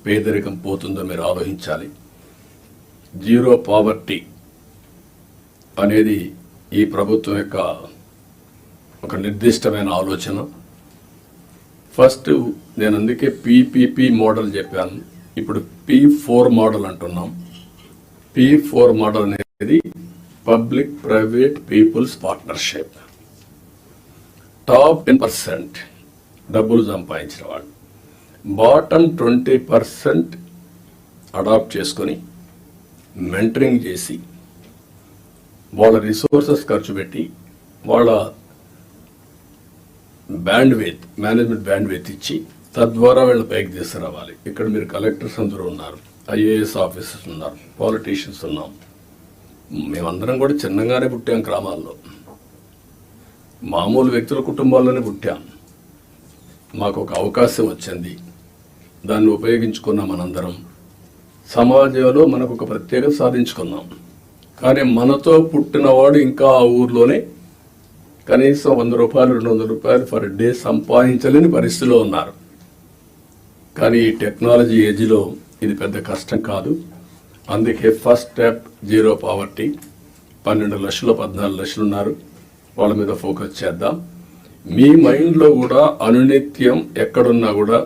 పేదరికం పోతుందో మీరు ఆలోచించాలి. జీరో పావర్టీ అనేది ఈ ప్రభుత్వం యొక్క ఒక నిర్దిష్టమైన ఆలోచన. ఫస్ట్ నేను అందుకే పీపీపీ మోడల్ చెప్పాను, ఇప్పుడు P4 మోడల్ అంటున్నాం. P4 మోడల్ అనేది public private people's partnership. Top 10% డబ్బులు సంపాదించిన వాళ్ళు బాటమ్ 20% అడాప్ట్ చేసుకొని మెంటరింగ్ చేసి వాళ్ళ రిసోర్సెస్ ఖర్చు పెట్టి వాళ్ళ మేనేజ్మెంట్ బ్యాండ్విడ్త్ ఇచ్చి తద్వారా వీళ్ళ పైకి తీసుకురావాలి. ఇక్కడ మీరు కలెక్టర్స్ అందరూ ఉన్నారు, IAS ఆఫీసర్స్ ఉన్నారు, పాలిటీషియన్స్ ఉన్నాం. మేమందరం కూడా చిన్నగానే పుట్టాం, గ్రామాల్లో మామూలు వ్యక్తుల కుటుంబాల్లోనే పుట్టాం. మాకు ఒక అవకాశం వచ్చింది, దాన్ని ఉపయోగించుకున్నాం. మనందరం సమాజంలో మనకు ఒక ప్రత్యేకత సాధించుకున్నాం. కానీ మనతో పుట్టినవాడు ఇంకా ఆ ఊర్లోనే కనీసం 100 రూపాయలు 200 రూపాయలు పర్ డే సంపాదించలేని పరిస్థితిలో ఉన్నారు. కానీ ఈ టెక్నాలజీ ఏజ్లో ఇది పెద్ద కష్టం కాదు. అందుకే ఫస్ట్ స్టెప్ జీరో పావర్టీ. 12 లక్షలు 14 లక్షలు ఉన్నారు, వాళ్ళ మీద ఫోకస్ చేద్దాం. మీ మైండ్లో కూడా అనునిత్యం ఎక్కడున్నా కూడా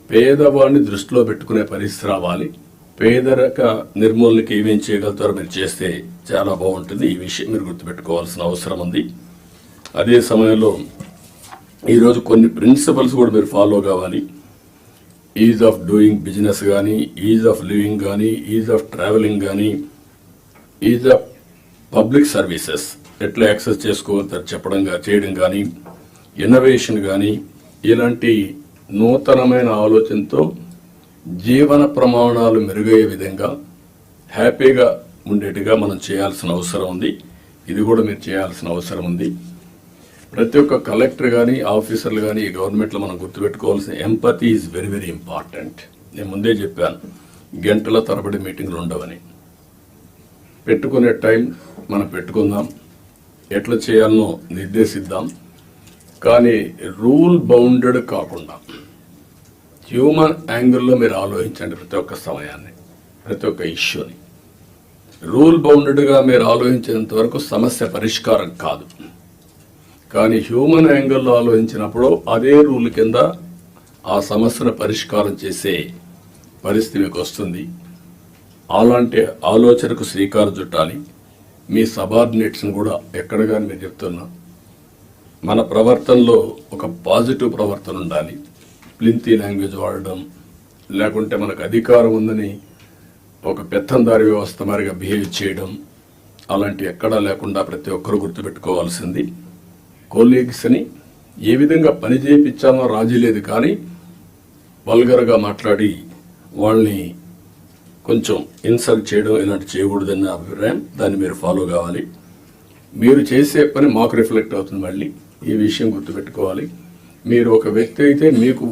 పేదవాడిని దృష్టిలో పెట్టుకునే పరిస్థితి రావాలి. పేదరిక నిర్మూలనకి ఏమేం చేయగలుగుతారో మీరు చేస్తే చాలా బాగుంటుంది. ఈ విషయం మీరు గుర్తుపెట్టుకోవాల్సిన అవసరం ఉంది. అదే సమయంలో ఈరోజు కొన్ని ప్రిన్సిపల్స్ కూడా మీరు ఫాలో కావాలి. ఈజ్ ఆఫ్ డూయింగ్ బిజినెస్ కానీ, ఈజ్ ఆఫ్ లివింగ్ కానీ, ఈజ్ ఆఫ్ ట్రావెలింగ్ కానీ, ఈజ్ ఆఫ్ పబ్లిక్ సర్వీసెస్ ఎట్లా యాక్సెస్ చేసుకోగలుగుతారు చేయడం కానీ, ఇన్నోవేషన్ కానీ, ఇలాంటి నూతనమైన ఆలోచనతో జీవన ప్రమాణాలు మెరుగయ్యే విధంగా హ్యాపీగా ఉండేట్టుగా మనం చేయాల్సిన అవసరం ఉంది. ఇది కూడా మీరు చేయాల్సిన అవసరం ఉంది. ప్రతి ఒక్క కలెక్టర్ కానీ, ఆఫీసర్లు కానీ, ఈ గవర్నమెంట్లో మనం గుర్తుపెట్టుకోవాల్సిన empathy is very very important. నేను ముందే చెప్పాను, గంటల తరబడి మీటింగ్లు ఉండవని. పెట్టుకునే టైం మనం పెట్టుకుందాం, ఎట్లా చేయాలనో నిర్దేశిద్దాం. కానీ రూల్ బౌండెడ్ కాకుండా హ్యూమన్ యాంగిల్లో మీరు ఆలోచించండి. ప్రతి ఒక్క సమయాన్ని, ప్రతి ఒక్క ఇష్యూని రూల్ బౌండెడ్గా మీరు ఆలోచించేంత వరకు సమస్య పరిష్కారం కాదు. కానీ హ్యూమన్ యాంగిల్లో ఆలోచించినప్పుడు అదే రూల్ కింద ఆ సమస్యను పరిష్కారం చేసే పరిస్థితి మీకు వస్తుంది. అలాంటి ఆలోచనకు శ్రీకారం చుట్టాలి. మీ సబార్డినేట్స్ని కూడా ఎక్కడ కానీ మీరు చెప్తున్నా, మన ప్రవర్తనలో ఒక పాజిటివ్ ప్రవర్తన ఉండాలి. ప్లింతీ లాంగ్వేజ్ వాడడం, లేకుంటే మనకు అధికారం ఉందని ఒక పెత్తందారి వ్యవస్థ మారిగా బిహేవ్ చేయడం, అలాంటి ఎక్కడా లేకుండా ప్రతి ఒక్కరూ గుర్తుపెట్టుకోవాల్సింది కొలీగ్స్ని ఏ విధంగా పని చేయించామో రాజీ లేదు, కానీ వల్గర్గా మాట్లాడి వాళ్ళని కొంచెం ఇన్సల్ట్ చేయడం ఇలాంటి చేయకూడదన్న అభిప్రాయం. దాన్ని మీరు ఫాలో కావాలి. మీరు చేసే పని మాకు రిఫ్లెక్ట్ అవుతుంది. మళ్ళీ ఈ విషయం గుర్తుపెట్టుకోవాలి. మీరు ఒక వ్యక్తి అయితే మీకు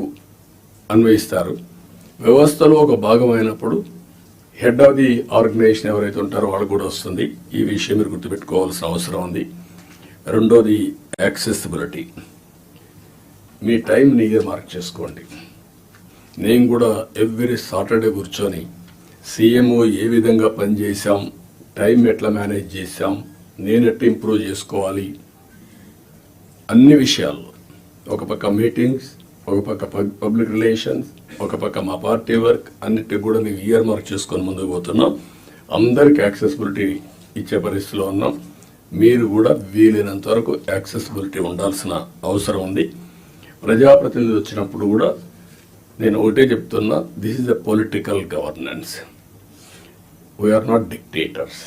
అన్వయిస్తారు, వ్యవస్థలో ఒక భాగమైనప్పుడు హెడ్ ఆఫ్ ది ఆర్గనైజేషన్ ఎవరైతే ఉంటారో వాళ్ళకు కూడా వస్తుంది. ఈ విషయం మీరు గుర్తుపెట్టుకోవాల్సిన అవసరం ఉంది. రెండోది యాక్సెసిబిలిటీ. మీ టైంని ఇయర్ మార్క్ చేసుకోండి. నేను కూడా ఎవ్రీ సాటర్డే కూర్చొని సీఎంఓ ఏ విధంగా పనిచేశాం, టైం ఎట్లా మేనేజ్ చేశాం, నేను ఎట్లా ఇంప్రూవ్ చేసుకోవాలి, అన్ని విషయాలు, ఒక పక్క మీటింగ్స్, ఒక పక్క పబ్లిక్ రిలేషన్స్, ఒక పక్క మా పార్టీ వర్క్, అన్నిటికి కూడా మేము ఇయర్ మార్క్ చేసుకొని ముందుకు పోతున్నాం. అందరికీ యాక్సెసిబిలిటీ ఇచ్చే పరిస్థితిలో ఉన్నాం. మీరు కూడా వీలైనంత వరకు యాక్సెసిబిలిటీ ఉండాల్సిన అవసరం ఉంది. ప్రజాప్రతినిధులు వచ్చినప్పుడు కూడా నేను ఒకటే చెప్తున్నా, this is a political governance. We are not dictators.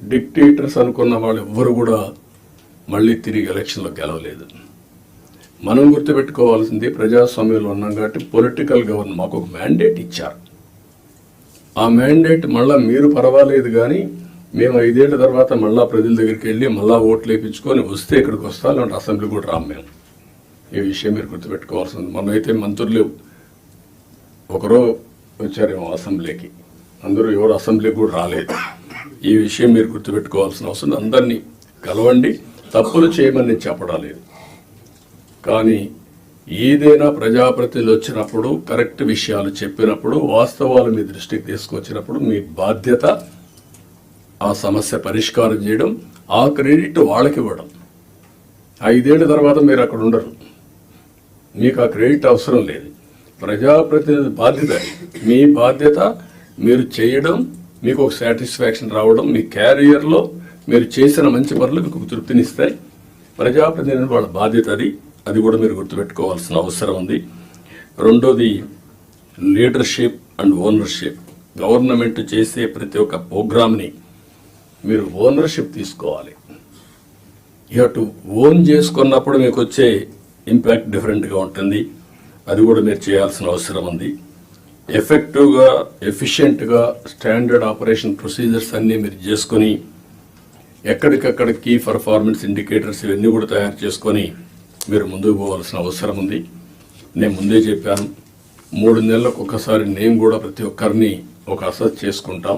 Dictators అనుకున్న వాళ్ళు ఎవ్వరు కూడా మళ్ళీ తిరిగి ఎలక్షన్లో గెలవలేదు. మనం గుర్తుపెట్టుకోవాల్సింది, ప్రజాస్వామ్యంలో ఉన్నాం కాబట్టి పొలిటికల్ గవర్నెన్స్ మాకు ఒక మ్యాండేట్ ఇచ్చారు. ఆ మ్యాండేట్ మళ్ళీ మీరు పర్వాలేదు, కానీ మేము 5 ఏళ్ల తర్వాత మళ్ళీ ప్రజల దగ్గరికి వెళ్ళి మళ్ళీ ఓట్లు వేయించుకొని వస్తే ఇక్కడికి వస్తాం, అలాంటి అసెంబ్లీ కూడా రాము మేము. ఈ విషయం మీరు గుర్తుపెట్టుకోవాల్సింది. మనమైతే మంత్రులు ఒకరో వచ్చారేమో అసెంబ్లీకి, అందరూ ఎవరు అసెంబ్లీకి కూడా రాలేదు. ఈ విషయం మీరు గుర్తుపెట్టుకోవాల్సిన అవసరం. అందరినీ కలవండి, తప్పులు చేయమని చెప్పడం లేదు, కానీ ఏదైనా ప్రజాప్రతినిధులు వచ్చినప్పుడు కరెక్ట్ విషయాలు చెప్పినప్పుడు, వాస్తవాలు మీ దృష్టికి తీసుకొచ్చినప్పుడు మీ బాధ్యత ఆ సమస్య పరిష్కారం చేయడం, ఆ క్రెడిట్ వాళ్ళకి ఇవ్వడం. 5 ఏళ్ల తర్వాత మీరు అక్కడ ఉండరు, మీకు ఆ క్రెడిట్ అవసరం లేదు. ప్రజాప్రతినిధి బాధ్యత, మీ బాధ్యత మీరు చేయడం, మీకు ఒక సాటిస్ఫాక్షన్ రావడం, మీ క్యారియర్లో మీరు చేసిన మంచి పనులు మీకు తృప్తినిస్తాయి. ప్రజాప్రతినిధి వాళ్ళ బాధ్యత అది కూడా మీరు గుర్తుపెట్టుకోవాల్సిన అవసరం ఉంది. రెండోది లీడర్షిప్ అండ్ ఓనర్షిప్. గవర్నమెంట్ చేసే ప్రతి ఒక్క ప్రోగ్రామ్ని మీరు ఓనర్షిప్ తీసుకోవాలి. యూ హ్యావ్ టు ఓన్ చేసుకున్నప్పుడు మీకు వచ్చే ఇంపాక్ట్ డిఫరెంట్గా ఉంటుంది. అది కూడా మీరు చేయాల్సిన అవసరం ఉంది. ఎఫెక్టివ్గా, ఎఫిషియెంట్గా స్టాండర్డ్ ఆపరేషన్ ప్రొసీజర్స్ అన్నీ మీరు చేసుకొని, ఎక్కడికక్కడ కీ పర్ఫార్మెన్స్ ఇండికేటర్స్ ఇవన్నీ కూడా తయారు చేసుకొని మీరు ముందుకు పోవాల్సిన అవసరం ఉంది. నేను ముందే చెప్పాను, 3 నెలలకు ఒకసారి నేను కూడా ప్రతి ఒక్కరిని ఒక అసెస్ చేసుకుంటాం.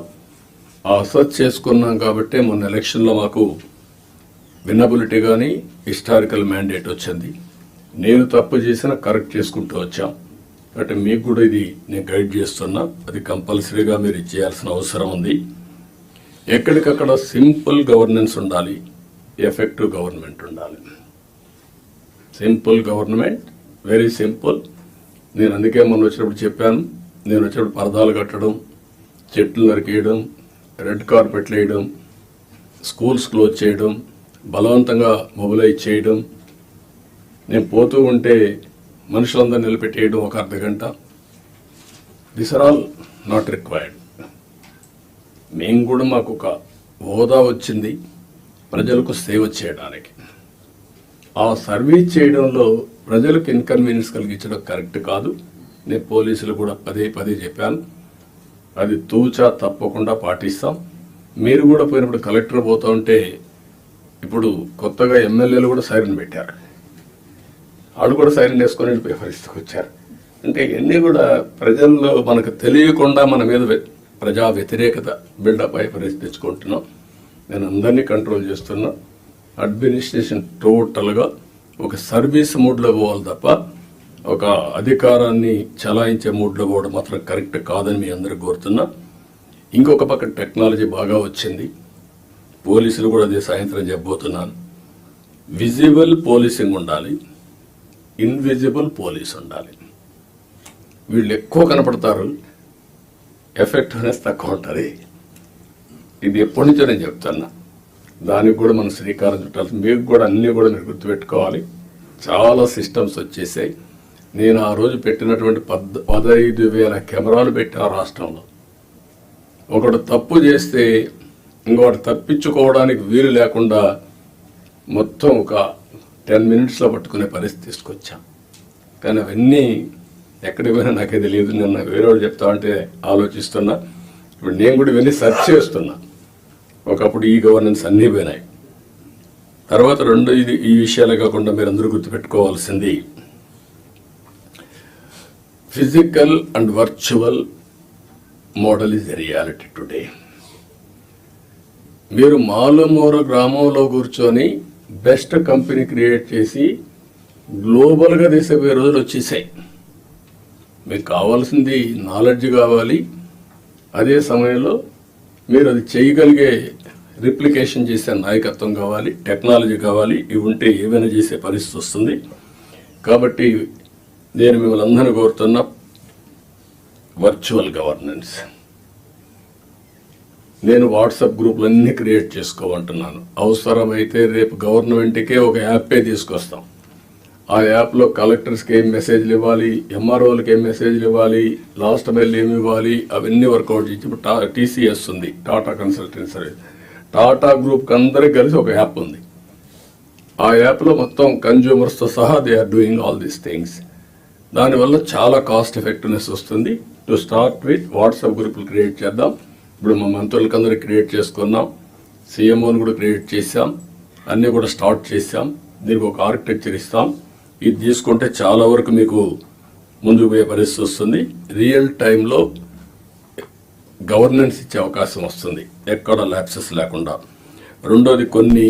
ఆ అసెస్ చేసుకున్నాం కాబట్టి మొన్న ఎలక్షన్లో మాకు వినబిలిటీ కానీ హిస్టారికల్ మ్యాండేట్ వచ్చింది. నేను తప్పు చేసినా కరెక్ట్ చేసుకుంటూ వచ్చాం. అంటే మీకు కూడా ఇది నేను గైడ్ చేస్తున్నా, అది కంపల్సరీగా మీరు చేయాల్సిన అవసరం ఉంది. ఎక్కడికక్కడ సింపుల్ గవర్నెన్స్ ఉండాలి, ఎఫెక్టివ్ గవర్నమెంట్ ఉండాలి. Simple government, very simple. నేను అందుకే మొన్న వచ్చినప్పుడు చెప్పాను, నేను వచ్చినప్పుడు పరదాలు కట్టడం, చెట్లు నరికేయడం, రెడ్ కార్పెట్లు వేయడం, స్కూల్స్ క్లోజ్ చేయడం, బలవంతంగా మొబిలైజ్ చేయడం, నేను పోతూ ఉంటే మనుషులందరూ నిలబెట్టేయడం ఒక అర్ధగంట, this are all not required. మేము కూడా మాకు ఒక హోదా వచ్చింది ప్రజలకు సేవ చేయడానికి. ఆ సర్వీస్ చేయడంలో ప్రజలకు ఇన్కన్వీనియన్స్ కలిగించడం కరెక్ట్ కాదు. నేను పోలీసులు కూడా పదే చెప్పాను, అది తూచా తప్పకుండా పాటిస్తాం. మీరు కూడా పోయినప్పుడు కలెక్టర్ పోతూ ఉంటే, ఇప్పుడు కొత్తగా ఎమ్మెల్యేలు కూడా సైరన్ పెట్టారు, వాళ్ళు కూడా సైరన్ వేసుకొని వెళ్ళిపోయే పరిస్థితికి వచ్చారు. అంటే ఇవన్నీ కూడా ప్రజల్లో మనకు తెలియకుండా మన మీద ప్రజా వ్యతిరేకత బిల్డప్ అయ్యే పరిస్థితి తెచ్చుకుంటున్నాం. నేను అందరినీ కంట్రోల్ చేస్తున్నా. అడ్మినిస్ట్రేషన్ టోటల్గా ఒక సర్వీస్ మూడ్లో పోవాలి తప్ప ఒక అధికారాన్ని చలాయించే మూడ్లో పోవడం మాత్రం కరెక్ట్ కాదని మీ అందరికి కోరుతున్నా. ఇంకొక పక్క టెక్నాలజీ బాగా వచ్చింది, పోలీసులు కూడా అదే సాయంత్రం చెప్పబోతున్నాను. విజిబుల్ పోలీసింగ్ ఉండాలి, ఇన్విజిబుల్ పోలీస్ ఉండాలి. వీళ్ళు ఎక్కువ కనపడతారు, ఎఫెక్టివ్నెస్ తక్కువ ఉంటుంది. ఇది ఎప్పటి నుంచో నేను చెప్తున్నా, దానికి కూడా మనం శ్రీకారం చుట్టాలి. మీకు కూడా అన్నీ కూడా మీరు గుర్తుపెట్టుకోవాలి. చాలా సిస్టమ్స్ వచ్చేసాయి. నేను ఆ రోజు పెట్టినటువంటి 15,000 కెమెరాలు పెట్టిన రాష్ట్రంలో. ఒకడు తప్పు చేస్తే ఇంకొకటి తప్పించుకోవడానికి వీలు లేకుండా మొత్తం ఒక 10 మినిట్స్లో పట్టుకునే పరిస్థితి తీసుకొచ్చాం. కానీ అవన్నీ ఎక్కడికి పోయినా నాకే తెలియదు. నిన్న వేరేవాడు చెప్తా అంటే ఆలోచిస్తున్నా. ఇప్పుడు నేను కూడా ఇవన్నీ సెర్చ్ చేస్తున్నా. ఒకప్పుడు ఈ గవర్నెన్స్ అన్నీ పోయినాయి. తర్వాత ఈ విషయాలే కాకుండా మీరు అందరూ గుర్తుపెట్టుకోవాల్సింది, physical and virtual model is a reality today. మీరు మాలుమూల గ్రామంలో కూర్చొని బెస్ట్ కంపెనీ క్రియేట్ చేసి గ్లోబల్గా తీసిపోయే రోజులు వచ్చేసాయి. మీకు కావాల్సింది నాలెడ్జ్ కావాలి, అదే సమయంలో మీరు అది చేయగలిగే రిప్లికేషన్ చేసే నాయకత్వం కావాలి, టెక్నాలజీ కావాలి. ఇవి ఉంటే ఏమైనా చేసే పరిస్థితి వస్తుంది. కాబట్టి నేను మిమ్మల్ని అందరినీ కోరుతున్నా, వర్చువల్ గవర్నెన్స్. నేను వాట్సాప్ గ్రూపులన్నీ క్రియేట్ చేసుకోమంటున్నాను. అవసరమైతే రేపు గవర్నమెంట్కే ఒక యాపే తీసుకొస్తాం. ఆ యాప్లో కలెక్టర్స్కి ఏం మెసేజ్లు ఇవ్వాలి, ఎంఆర్ఓలకి ఏం మెసేజ్లు ఇవ్వాలి, లాస్ట్ మైల్ ఏమి ఇవ్వాలి, అవన్నీ వర్కౌట్ చేసి ఇప్పుడు టీసీఎస్ ఉంది, టాటా కన్సల్టెన్సీ సర్వీస్. టాటా గ్రూప్కి అందరికి కలిసి ఒక యాప్ ఉంది. ఆ యాప్లో మొత్తం కన్జ్యూమర్స్తో సహా they are doing all these things. దానివల్ల చాలా కాస్ట్ ఎఫెక్టివ్నెస్ వస్తుంది. టు స్టార్ట్ విత్ వాట్సాప్ గ్రూపులు క్రియేట్ చేద్దాం. ఇప్పుడు మా మంత్రులకి అందరికి క్రియేట్ చేసుకున్నాం, సీఎంఓని కూడా క్రియేట్ చేశాం, అన్నీ కూడా స్టార్ట్ చేశాం. దీనికి ఒక ఆర్కిటెక్చర్ ఇస్తాం. ఇది తీసుకుంటే చాలా వరకు మీకు ముందుకు పోయే పరిస్థితి వస్తుంది. రియల్ టైంలో గవర్నెన్స్ ఇచ్చే అవకాశం వస్తుంది, ఎక్కడ ల్యాప్సెస్ లేకుండా. రెండోది, కొన్ని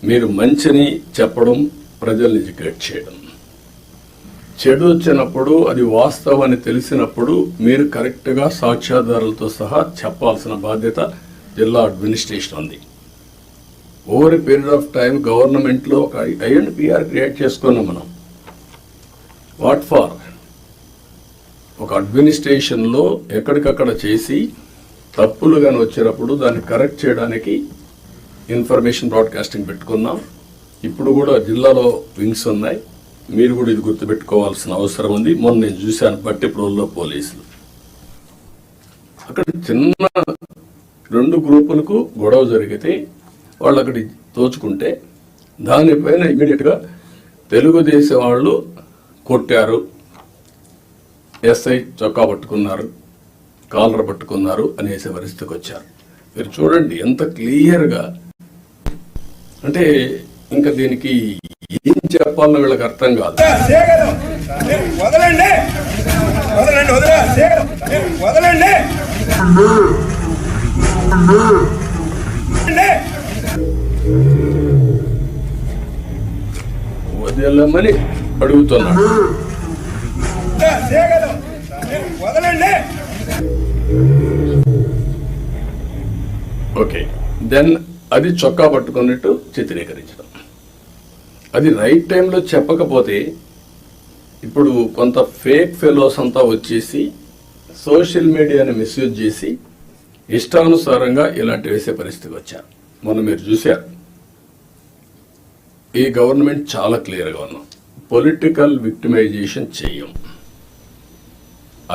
మీరు మంచిని చెప్పడం, ప్రజల్ని ఎడ్యుకేట్ చేయడం. చెడు వచ్చినప్పుడు అది వాస్తవాన్ని తెలిసినప్పుడు మీరు కరెక్ట్గా సాక్ష్యాధారాలతో సహా చెప్పాల్సిన బాధ్యత జిల్లా అడ్మినిస్ట్రేషన్ ఉంది. Over a period of time గవర్నమెంట్లో ఒక ఐఎండ్పిఆర్ క్రియేట్ చేసుకున్నాం మనం. What for? ఒక అడ్మినిస్ట్రేషన్లో ఎక్కడికక్కడ చేసి తప్పులు కానీ వచ్చినప్పుడు దాన్ని కరెక్ట్ చేయడానికి ఇన్ఫర్మేషన్ బ్రాడ్కాస్టింగ్ పెట్టుకున్నాం. ఇప్పుడు కూడా జిల్లాలో వింగ్స్ ఉన్నాయి. మీరు కూడా ఇది గుర్తుపెట్టుకోవాల్సిన అవసరం ఉంది. మొన్న నేను చూశాను బట్టిప్రోల్లో పోలీసులు అక్కడ చిన్న 2 గ్రూపులకు గొడవ జరిగితే వాళ్ళు అక్కడి తోచుకుంటే దానిపైన ఇమీడియట్గా తెలుగుదేశం వాళ్ళు కొట్టారు, ఎస్ఐ చొక్కా పట్టుకున్నారు, కాలర్ పట్టుకున్నారు అనేసే పరిస్థితికి వచ్చారు. మీరు చూడండి ఎంత క్లియర్గా. అంటే ఇంకా దీనికి ఏం చెప్పాలన్న వీళ్ళకి అర్థం కాదు. వదలమని అడుగుతున్నాడు. ఓకే, దెన్ అది చొక్కా పట్టుకున్నట్టు చిత్రీకరించడం. అది రైట్ టైంలో చెప్పకపోతే ఇప్పుడు కొంత ఫేక్ ఫెలోస్ అంతా వచ్చేసి సోషల్ మీడియాని మిస్యూజ్ చేసి ఇష్టానుసారంగా ఇలాంటి వేసే పరిస్థితికి వచ్చారు. మొన్న మీరు చూశారు. ఈ గవర్నమెంట్ చాలా క్లియర్గా ఉన్నాం, పొలిటికల్ విక్టిమైజేషన్ చెయ్యం.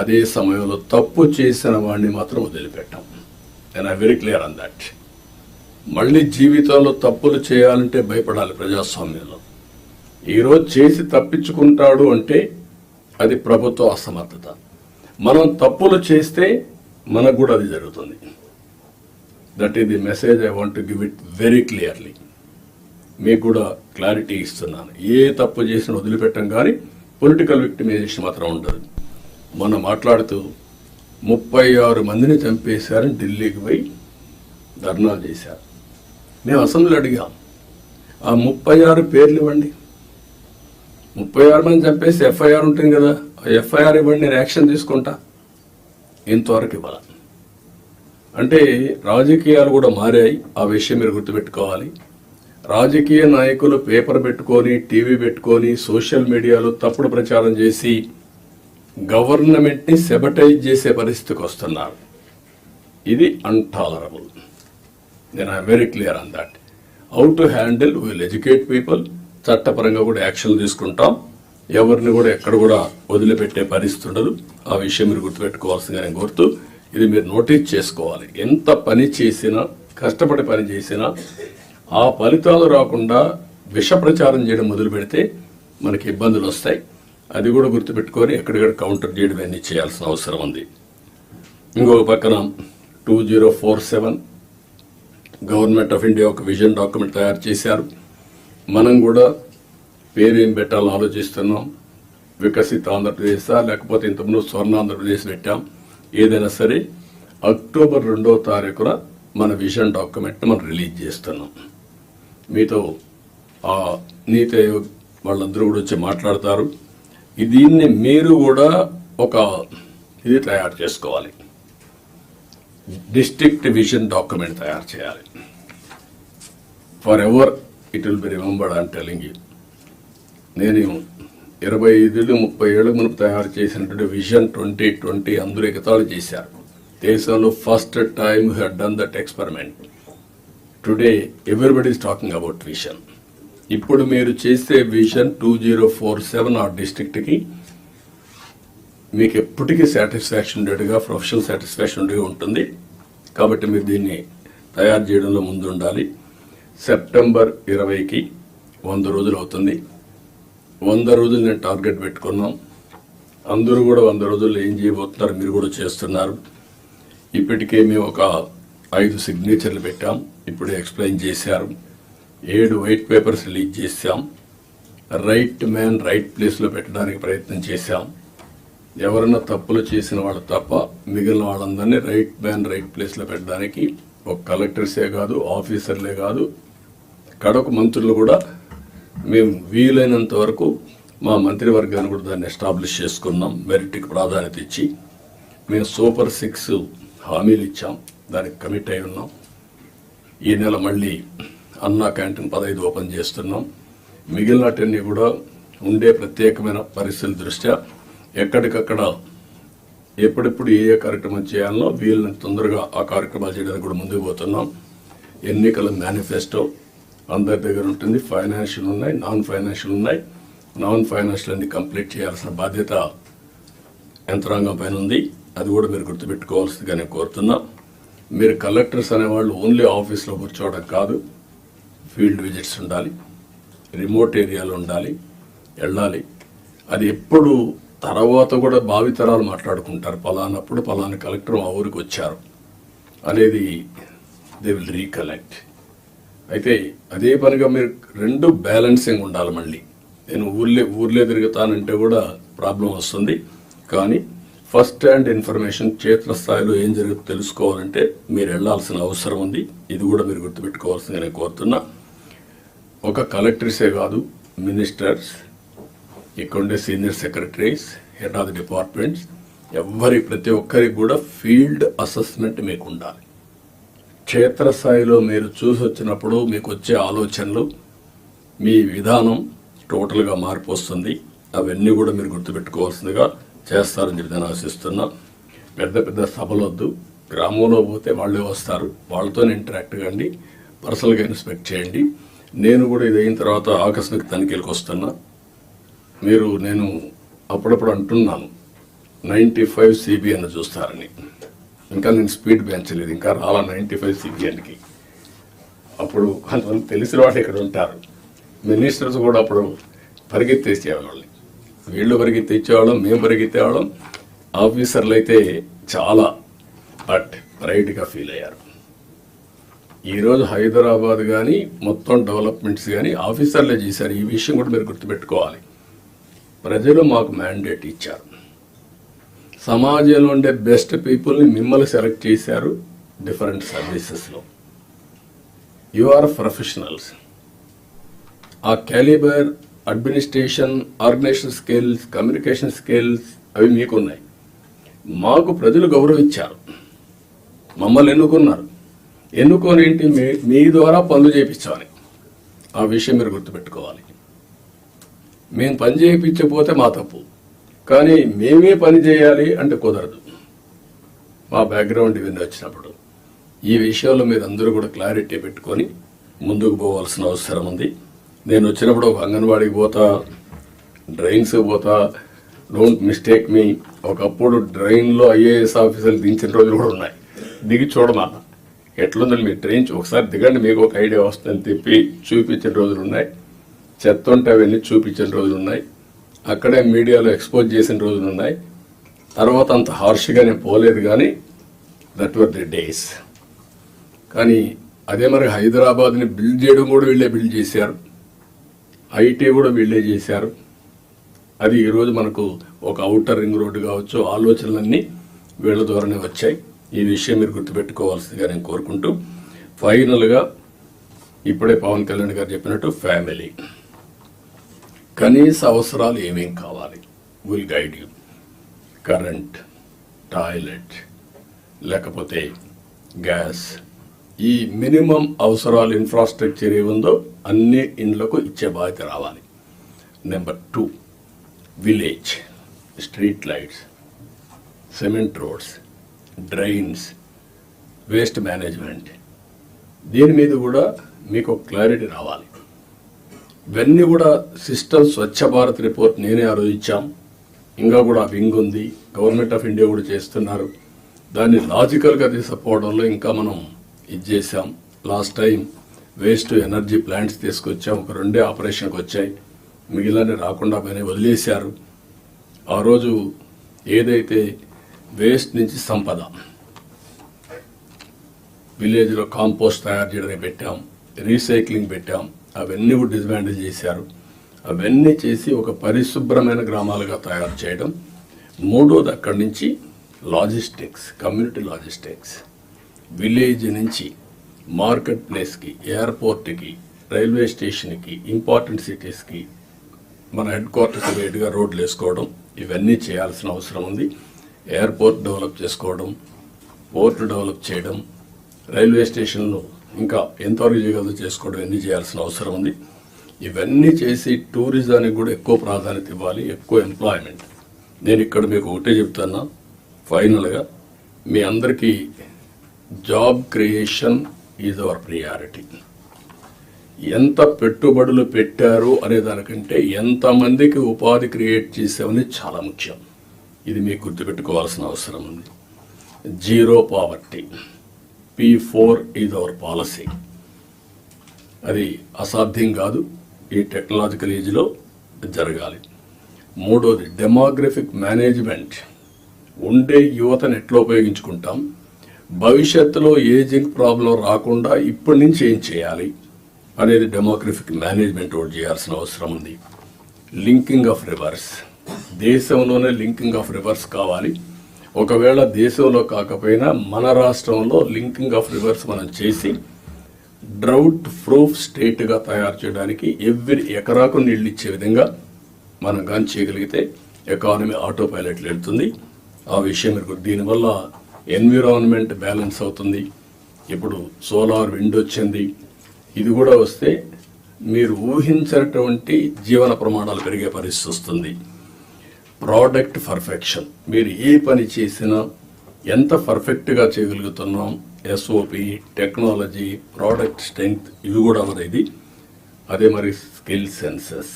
అదే సమయంలో తప్పు చేసిన వాడిని మాత్రం వదిలిపెట్టాం. And I very clear on that. మళ్ళీ జీవితంలో తప్పులు చేయాలంటే భయపడాలి ప్రజాస్వామ్యంలో. ఈరోజు చేసి తప్పించుకుంటాడు అంటే అది ప్రభుత్వ అసమర్థత. మనం తప్పులు చేస్తే మనకు కూడా అది జరుగుతుంది. That is the message I want to give it very clearly. మీకు కూడా క్లారిటీ ఇస్తున్నాను. ఏ తప్పు చేసినా వదిలిపెట్టం, కానీ పొలిటికల్ విక్టిమైజేషన్ మాత్రం ఉండదు. మొన్న మాట్లాడుతూ 36 మందిని చంపేశారని ఢిల్లీకి పోయి ధర్నాలు చేశారు. మేము అసెంబ్లీలో అడిగాం, ఆ 36 పేర్లు ఇవ్వండి. 36 మంది చంపేసి ఎఫ్ఐఆర్ ఉంటుంది కదా, ఆ ఎఫ్ఐఆర్ ఇవ్వండి, నేను యాక్షన్ తీసుకుంటా. ఇంతవరకు ఇవ్వాలి. అంటే రాజకీయాలు కూడా మారాయి. ఆ విషయం మీరు గుర్తుపెట్టుకోవాలి. రాజకీయ నాయకులు పేపర్ పెట్టుకొని, టీవీ పెట్టుకొని, సోషల్ మీడియాలో తప్పుడు ప్రచారం చేసి గవర్నమెంట్ని సెబటైజ్ చేసే పరిస్థితికి వస్తున్నారు. ఇది అన్టాలరబుల్. నేను I'm very clear on that. How to handle, will educate people. చట్టపరంగా కూడా యాక్షన్ తీసుకుంటాం. ఎవరిని కూడా ఎక్కడ కూడా వదిలిపెట్టే పరిస్థితి ఉండదు. ఆ విషయం మీరు గుర్తుపెట్టుకోవాల్సిందిగా నేను కోరుతూ, ఇది మీరు నోటీస్ చేసుకోవాలి. ఎంత పని చేసినా, కష్టపడి పని చేసినా ఆ ఫలితాలు రాకుండా విష ప్రచారం చేయడం మొదలు పెడితే మనకి ఇబ్బందులు వస్తాయి. అది కూడా గుర్తుపెట్టుకొని ఎక్కడిక్కడ కౌంటర్ చేయడం అన్నీ చేయాల్సిన అవసరం ఉంది. ఇంకొక పక్కన 2047 గవర్నమెంట్ ఆఫ్ ఇండియా ఒక విజన్ డాక్యుమెంట్ తయారు చేశారు. మనం కూడా పేరేం పెట్టాలని ఆలోచిస్తున్నాం. వికసిత ఆంధ్రప్రదేశ్ లేకపోతే ఇంతకుముందు స్వర్ణ ఆంధ్రప్రదేశ్ పెట్టాం. ఏదైనా సరే అక్టోబర్ 2వ తారీఖున మన విజన్ డాక్యుమెంట్ మనం రిలీజ్ చేస్తున్నాం. మీతో ఆ నీతి ఆయోగ్ వాళ్ళందరూ కూడా వచ్చి మాట్లాడతారు. దీన్ని మీరు కూడా ఒక ఇది తయారు చేసుకోవాలి. డిస్ట్రిక్ట్ విజన్ డాక్యుమెంట్ తయారు చేయాలి. For ever it will be remembered. I'm telling you. నేను 25-30 ఏళ్ళ మునుపు తయారు చేసినటువంటి విజన్ 2020 అందరూ ఎగతాళి చేశారు. దేశంలో first time had done that experiment. Today everybody is talking about vision. ఇప్పుడు మీరు చేసే విజన్ 2047 ఆ డిస్ట్రిక్ట్కి మీకు ఎప్పటికీ సాటిస్ఫాక్షన్ ఉండేట్టుగా, ప్రొఫెషనల్ సాటిస్ఫాక్షన్ ఉండేగా ఉంటుంది. కాబట్టి మీరు దీన్ని తయారు చేయడంలో ముందు ఉండాలి. సెప్టెంబర్ 20కి 100 రోజులు అవుతుంది. 100 రోజులు నేను టార్గెట్ పెట్టుకున్నాం. అందరూ కూడా 100 రోజుల్లో ఏం చేయబోతున్నారు మీరు కూడా చేస్తున్నారు. ఇప్పటికే మేము ఒక 5 సిగ్నేచర్లు పెట్టాం. ఇప్పుడే ఎక్స్ప్లెయిన్ చేశారు. 7 వైట్ పేపర్స్ రిలీజ్ చేశాం. రైట్ మ్యాన్ రైట్ ప్లేస్లో పెట్టడానికి ప్రయత్నం చేశాం. ఎవరైనా తప్పులు చేసిన వాళ్ళు తప్ప మిగిలిన వాళ్ళందరినీ రైట్ మ్యాన్ రైట్ ప్లేస్లో పెట్టడానికి ఒక కలెక్టర్సే కాదు, ఆఫీసర్లే కాదు, కడకు మంత్రులు కూడా మేము వీలైనంత వరకు మా మంత్రివర్గాన్ని కూడా దాన్ని ఎస్టాబ్లిష్ చేసుకున్నాం. మెరిట్కి ప్రాధాన్యత ఇచ్చి మేము సూపర్ 6 హామీలు ఇచ్చాం. దానికి కమిట్ అయి ఉన్నాం. ఈ నెల మళ్ళీ అన్నా క్యాంటీన్ 15 ఓపెన్ చేస్తున్నాం. మిగిలినటన్నీ కూడా ఉండే ప్రత్యేకమైన పరిస్థితుల దృష్ట్యా ఎక్కడికక్కడ ఎప్పుడెప్పుడు ఏ కార్యక్రమం చేయాలనో వీళ్ళని తొందరగా ఆ కార్యక్రమాలు చేయడానికి కూడా ముందుకు పోతున్నాం. ఎన్నికల మేనిఫెస్టో అందరి దగ్గర ఉంటుంది. ఫైనాన్షియల్ ఉన్నాయి, నాన్ ఫైనాన్షియల్ ఉన్నాయి. నాన్ ఫైనాన్షియల్ అన్ని కంప్లీట్ చేయాల్సిన బాధ్యత యంత్రాంగం పైన ఉంది. అది కూడా మీరు గుర్తుపెట్టుకోవాల్సిందిగా నేను కోరుతున్నా. మీరు కలెక్టర్స్ అనేవాళ్ళు ఓన్లీ ఆఫీస్లో కూర్చోవడం కాదు, ఫీల్డ్ విజిట్స్ ఉండాలి, రిమోట్ ఏరియాలో ఉండాలి, వెళ్ళాలి. అది ఎప్పుడు తర్వాత కూడా భావితరాలు మాట్లాడుకుంటారు. పలానప్పుడు పలానా కలెక్టర్ మా ఊరికి వచ్చారు అనేది దే విల్ రీకలెక్ట్. అయితే అదే పనిగా మీరు 2 బ్యాలెన్సింగ్ ఉండాలి. మళ్ళీ నేను ఊర్లే తిరుగుతానంటే కూడా ప్రాబ్లం వస్తుంది. కానీ ఫస్ట్ హ్యాండ్ ఇన్ఫర్మేషన్ క్షేత్రస్థాయిలో ఏం జరుగుతుందో తెలుసుకోవాలంటే మీరు వెళ్లాల్సిన అవసరం ఉంది. ఇది కూడా మీరు గుర్తుపెట్టుకోవాల్సిందిగా నేను కోరుతున్నా. ఒక కలెక్టర్సే కాదు, మినిస్టర్స్, ఇక్కడ ఉండే senior secretaries, head of the departments, ప్రతి ఒక్కరికి కూడా ఫీల్డ్ అసెస్మెంట్ మీకు ఉండాలి. క్షేత్రస్థాయిలో మీరు చూసి వచ్చినప్పుడు మీకు వచ్చే ఆలోచనలు, మీ విధానం టోటల్గా మార్పు వస్తుంది. అవన్నీ కూడా మీరు గుర్తుపెట్టుకోవాల్సిందిగా చేస్తారని చెప్పి నేను ఆశిస్తున్నా. పెద్ద సభలొద్దు. గ్రామంలో పోతే వాళ్ళే వస్తారు, వాళ్ళతో ఇంటరాక్ట్ కండి, పర్సనల్గా ఇన్స్పెక్ట్ చేయండి. నేను కూడా ఇది అయిన తర్వాత ఆకస్మిక తనిఖీలకు వస్తున్నా. నేను అప్పుడప్పుడు అంటున్నాను 95 CBN చూస్తారని. ఇంకా నేను స్పీడ్ పెంచలేదు, ఇంకా రాలా 95 CBNకి. అప్పుడు కొంతమంది తెలిసిన వాళ్ళు ఇక్కడ ఉంటారు. మినిస్టర్స్ కూడా అప్పుడు పరిగెత్తేసేవాళ్ళని, వీళ్ళు పరిగెత్తేవాళ్ళం, మేము పరిగెత్తేవాళ్ళం. ఆఫీసర్లు అయితే చాలా ప్రైడ్గా ఫీల్ అయ్యారు. ఈరోజు హైదరాబాద్ కానీ మొత్తం డెవలప్మెంట్స్ కానీ ఆఫీసర్లే చేశారు. ఈ విషయం కూడా మీరు గుర్తుపెట్టుకోవాలి. ప్రజలు మాకు మ్యాండేట్ ఇచ్చారు. సమాజంలో ఉండే బెస్ట్ పీపుల్ని మిమ్మల్ని సెలెక్ట్ చేశారు. డిఫరెంట్ సర్వీసెస్లో యు ఆర్ ప్రొఫెషనల్స్. ఆ calibre, administration, organisation skills, communication skills అవి మీకున్నాయి. మాకు ప్రజలు గౌరవించారు, మమ్మల్ని ఎన్నుకున్నారు. ఎన్నుకోనేంటి మీ ద్వారా పనులు చేయించాలి. ఆ విషయం మీరు గుర్తుపెట్టుకోవాలి. మేము పని చేయించకపోతే మా తప్పు, కానీ మేమే పని చేయాలి అంటే కుదరదు. మా బ్యాక్గ్రౌండ్ ఇవన్నీ వచ్చినప్పుడు ఈ విషయంలో మీరు అందరూ కూడా క్లారిటీ పెట్టుకొని ముందుకు పోవాల్సిన అవసరం ఉంది. నేను వచ్చినప్పుడు ఒక అంగన్వాడీకి పోతా, డ్రైన్స్ పోతా, డోంట్ మిస్టేక్ మీ, ఒకప్పుడు డ్రైన్లో ఐఏఎస్ ఆఫీసర్లు దించిన రోజులు కూడా ఉన్నాయి. దిగి చూడమన్నా ఎట్లుందని మీరు ట్రైన్ ఒకసారి దిగండి, మీకు ఒక ఐడియా వస్తుందని తిప్పి చూపించిన రోజులు ఉన్నాయి. చెత్త ఉంటే అవన్నీ చూపించిన రోజులు ఉన్నాయి. అక్కడే మీడియాలో ఎక్స్పోజ్ చేసిన రోజులు ఉన్నాయి. తర్వాత అంత హార్ష్గా నేను పోలేదు, కానీ దట్ వర్ ది డేస్. కానీ అదే మరి హైదరాబాద్ని బిల్డ్ చేయడం కూడా వీళ్ళే బిల్డ్ చేశారు, ఐటీ కూడా వీళ్ళే చేశారు. అది ఈరోజు మనకు ఒక ఔటర్ రింగ్ రోడ్డు కావచ్చు, ఆలోచనలన్నీ వీళ్ళ ద్వారానే వచ్చాయి. ఈ విషయం మీరు గుర్తుపెట్టుకోవాల్సిందిగా నేను కోరుకుంటూ, ఫైనల్గా ఇప్పుడే పవన్ కళ్యాణ్ గారు చెప్పినట్టు ఫ్యామిలీ కనీస అవసరాలు ఏమేం కావాలి will guide you. Current, toilet, లేకపోతే గ్యాస్, ఈ మినిమం అవసరాలు ఇన్ఫ్రాస్ట్రక్చర్ ఏముందో అన్ని ఇండ్లకు ఇచ్చే బాధ్యత రావాలి. Number 2, village street lights, cement roads, drains, waste management, దీని మీద కూడా మీకు క్లారిటీ రావాలి. ఇవన్నీ కూడా సిస్టమ్ స్వచ్ఛ భారత్ రిపోర్ట్ నేనే ఆలోచించాం. ఇంకా కూడా వింగ్ ఉంది, గవర్నమెంట్ ఆఫ్ ఇండియా కూడా చేస్తున్నారు. దాన్ని లాజికల్గా తీసుకుపోవడంలో ఇంకా మనం ఇది చేసాం. Last time waste energy plants తీసుకొచ్చాం, ఒక 2 ఆపరేషన్కి వచ్చాయి, మిగిలిన రాకుండా పైన వదిలేశారు. ఆ రోజు ఏదైతే వేస్ట్ నుంచి సంపద, విలేజ్లో కాంపోస్ట్ తయారు చేయడానికి పెట్టాం, రీసైక్లింగ్ పెట్టాం, అవన్నీ కూడా డిస్మాండిల్ చేశారు. అవన్నీ చేసి ఒక పరిశుభ్రమైన గ్రామాలుగా తయారు చేయడం. 3వది అక్కడి నుంచి లాజిస్టిక్స్, కమ్యూనిటీ లాజిస్టిక్స్, విలేజ్ నుంచి మార్కెట్ ప్లేస్కి, ఎయిర్పోర్ట్కి, రైల్వే స్టేషన్కి, ఇంపార్టెంట్ సిటీస్కి, మన హెడ్ క్వార్టర్స్ వేటుగా రోడ్లు వేసుకోవడం, ఇవన్నీ చేయాల్సిన అవసరం ఉంది. ఎయిర్పోర్ట్ డెవలప్ చేసుకోవడం, పోర్ట్ డెవలప్ చేయడం, రైల్వే స్టేషన్లు ఇంకా ఎంతవరకు చేయగలదో చేసుకోవడం, ఇవన్నీ చేయాల్సిన అవసరం ఉంది. ఇవన్నీ చేసి టూరిజానికి కూడా ఎక్కువ ప్రాధాన్యత ఇవ్వాలి, ఎక్కువ ఎంప్లాయ్మెంట్. నేను ఇక్కడ మీకు ఒకటే చెప్తున్నా, ఫైనల్గా మీ అందరికీ job creation is our priority. ఎంత పెట్టుబడులు పెట్టారు అనే దానికంటే ఎంతమందికి ఉపాధి క్రియేట్ చేసామని చాలా ముఖ్యం. ఇది మీకు గుర్తుపెట్టుకోవాల్సిన అవసరం ఉంది. Zero poverty, P4 is our policy. అది అసాధ్యం కాదు, ఈ టెక్నాలజికల్ ఏజ్లో జరగాలి. 3వది డెమోగ్రఫిక్ మేనేజ్మెంట్. ఉండే యువతను ఎట్లా ఉపయోగించుకుంటాం, భవిష్యత్తులో ఏజింగ్ ప్రాబ్లం రాకుండా ఇప్పటి నుంచి ఏం చేయాలి అనేది డెమోగ్రఫిక్ మేనేజ్మెంట్ ఒకటి చేయాల్సిన అవసరం ఉంది. లింకింగ్ ఆఫ్ రివర్స్, దేశంలోనే లింకింగ్ ఆఫ్ రివర్స్ కావాలి. ఒకవేళ దేశంలో కాకపోయినా మన రాష్ట్రంలో లింకింగ్ ఆఫ్ రివర్స్ మనం చేసి డ్రౌట్ ప్రూఫ్ స్టేట్గా తయారు చేయడానికి ఎవ్రీ ఎకరాకు నీళ్ళు ఇచ్చే విధంగా మనం కానీ చేయగలిగితే ఎకానమీ ఆటో పైలట్లు వెళ్తుంది. ఆ విషయం మీరు, దీనివల్ల ఎన్విరాన్మెంట్ బ్యాలెన్స్ అవుతుంది. ఇప్పుడు సోలార్ విండ్ వచ్చింది, ఇది కూడా వస్తే మీరు ఊహించినటువంటి జీవన ప్రమాణాలు పెరిగే పరిస్థితి వస్తుంది. ప్రోడక్ట్ పర్ఫెక్షన్, మీరు ఏ పని చేసినా ఎంత పర్ఫెక్ట్గా చేయగలుగుతున్నాం, SOP, టెక్నాలజీ, ప్రోడక్ట్ స్ట్రెంగ్త్, ఇవి కూడా అనేది. అదే మరి స్కిల్ సెన్సెస్,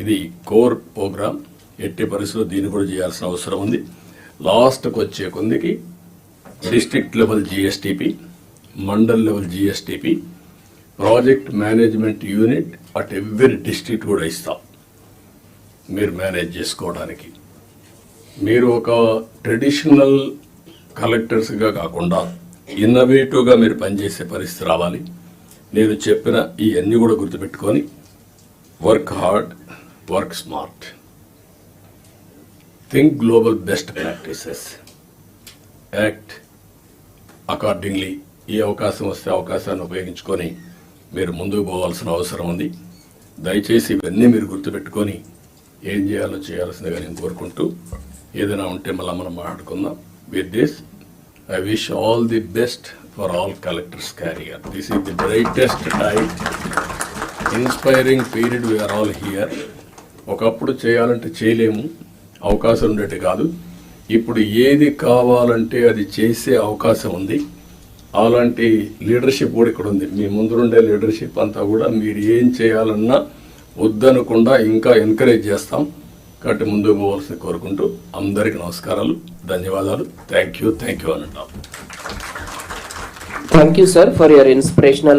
ఇది కోర్ ప్రోగ్రామ్. ఎట్టి పరిస్థితుల్లో దీన్ని కూడా చేయాల్సిన అవసరం ఉంది. లాస్ట్కి వచ్చే కొందికి district level GSTP, mandal level GSTP, project management unit at every district కూడా ఇస్తాం మీరు మేనేజ్ చేసుకోవడానికి. మీరు ఒక ట్రెడిషనల్ కలెక్టర్స్గా కాకుండా ఇన్నోవేటివ్గా మీరు పనిచేసే పరిస్థితి రావాలి. నేను చెప్పిన ఇవన్నీ కూడా గుర్తుపెట్టుకొని work hard, work smart, think global best practices, act accordingly. ఈ అవకాశం వస్తే అవకాశాన్ని ఉపయోగించుకొని మీరు ముందుకు పోవాల్సిన అవసరం ఉంది. దయచేసి ఇవన్నీ మీరు గుర్తుపెట్టుకొని ఏం చేయాలో చేయాల్సిందిగా నేను కోరుకుంటూ, ఏదైనా ఉంటే మళ్ళీ మనం మాట్లాడుకుందాం. With this I wish all the best for all collectors career. This is the brightest time, inspiring period. We are all here. ఒకప్పుడు చేయాలంటే చేయలేము, అవకాశం ఉండేది కాదు. ఇప్పుడు ఏది కావాలంటే అది చేసే అవకాశం ఉంది. అలాంటి లీడర్షిప్ కూడా ఇక్కడ ఉంది. మీ ముందు ఉండే లీడర్షిప్ అంతా కూడా మీరు ఏం చేయాలన్నా వద్దనకుండా ఇంకా ఎంకరేజ్ చేస్తాం. కాబట్టి ముందుకు పోవాల్సి కోరుకుంటూ అందరికీ నమస్కారాలు, ధన్యవాదాలు. థ్యాంక్ యూ అని అంటాం. Thank you, sir, for your inspirational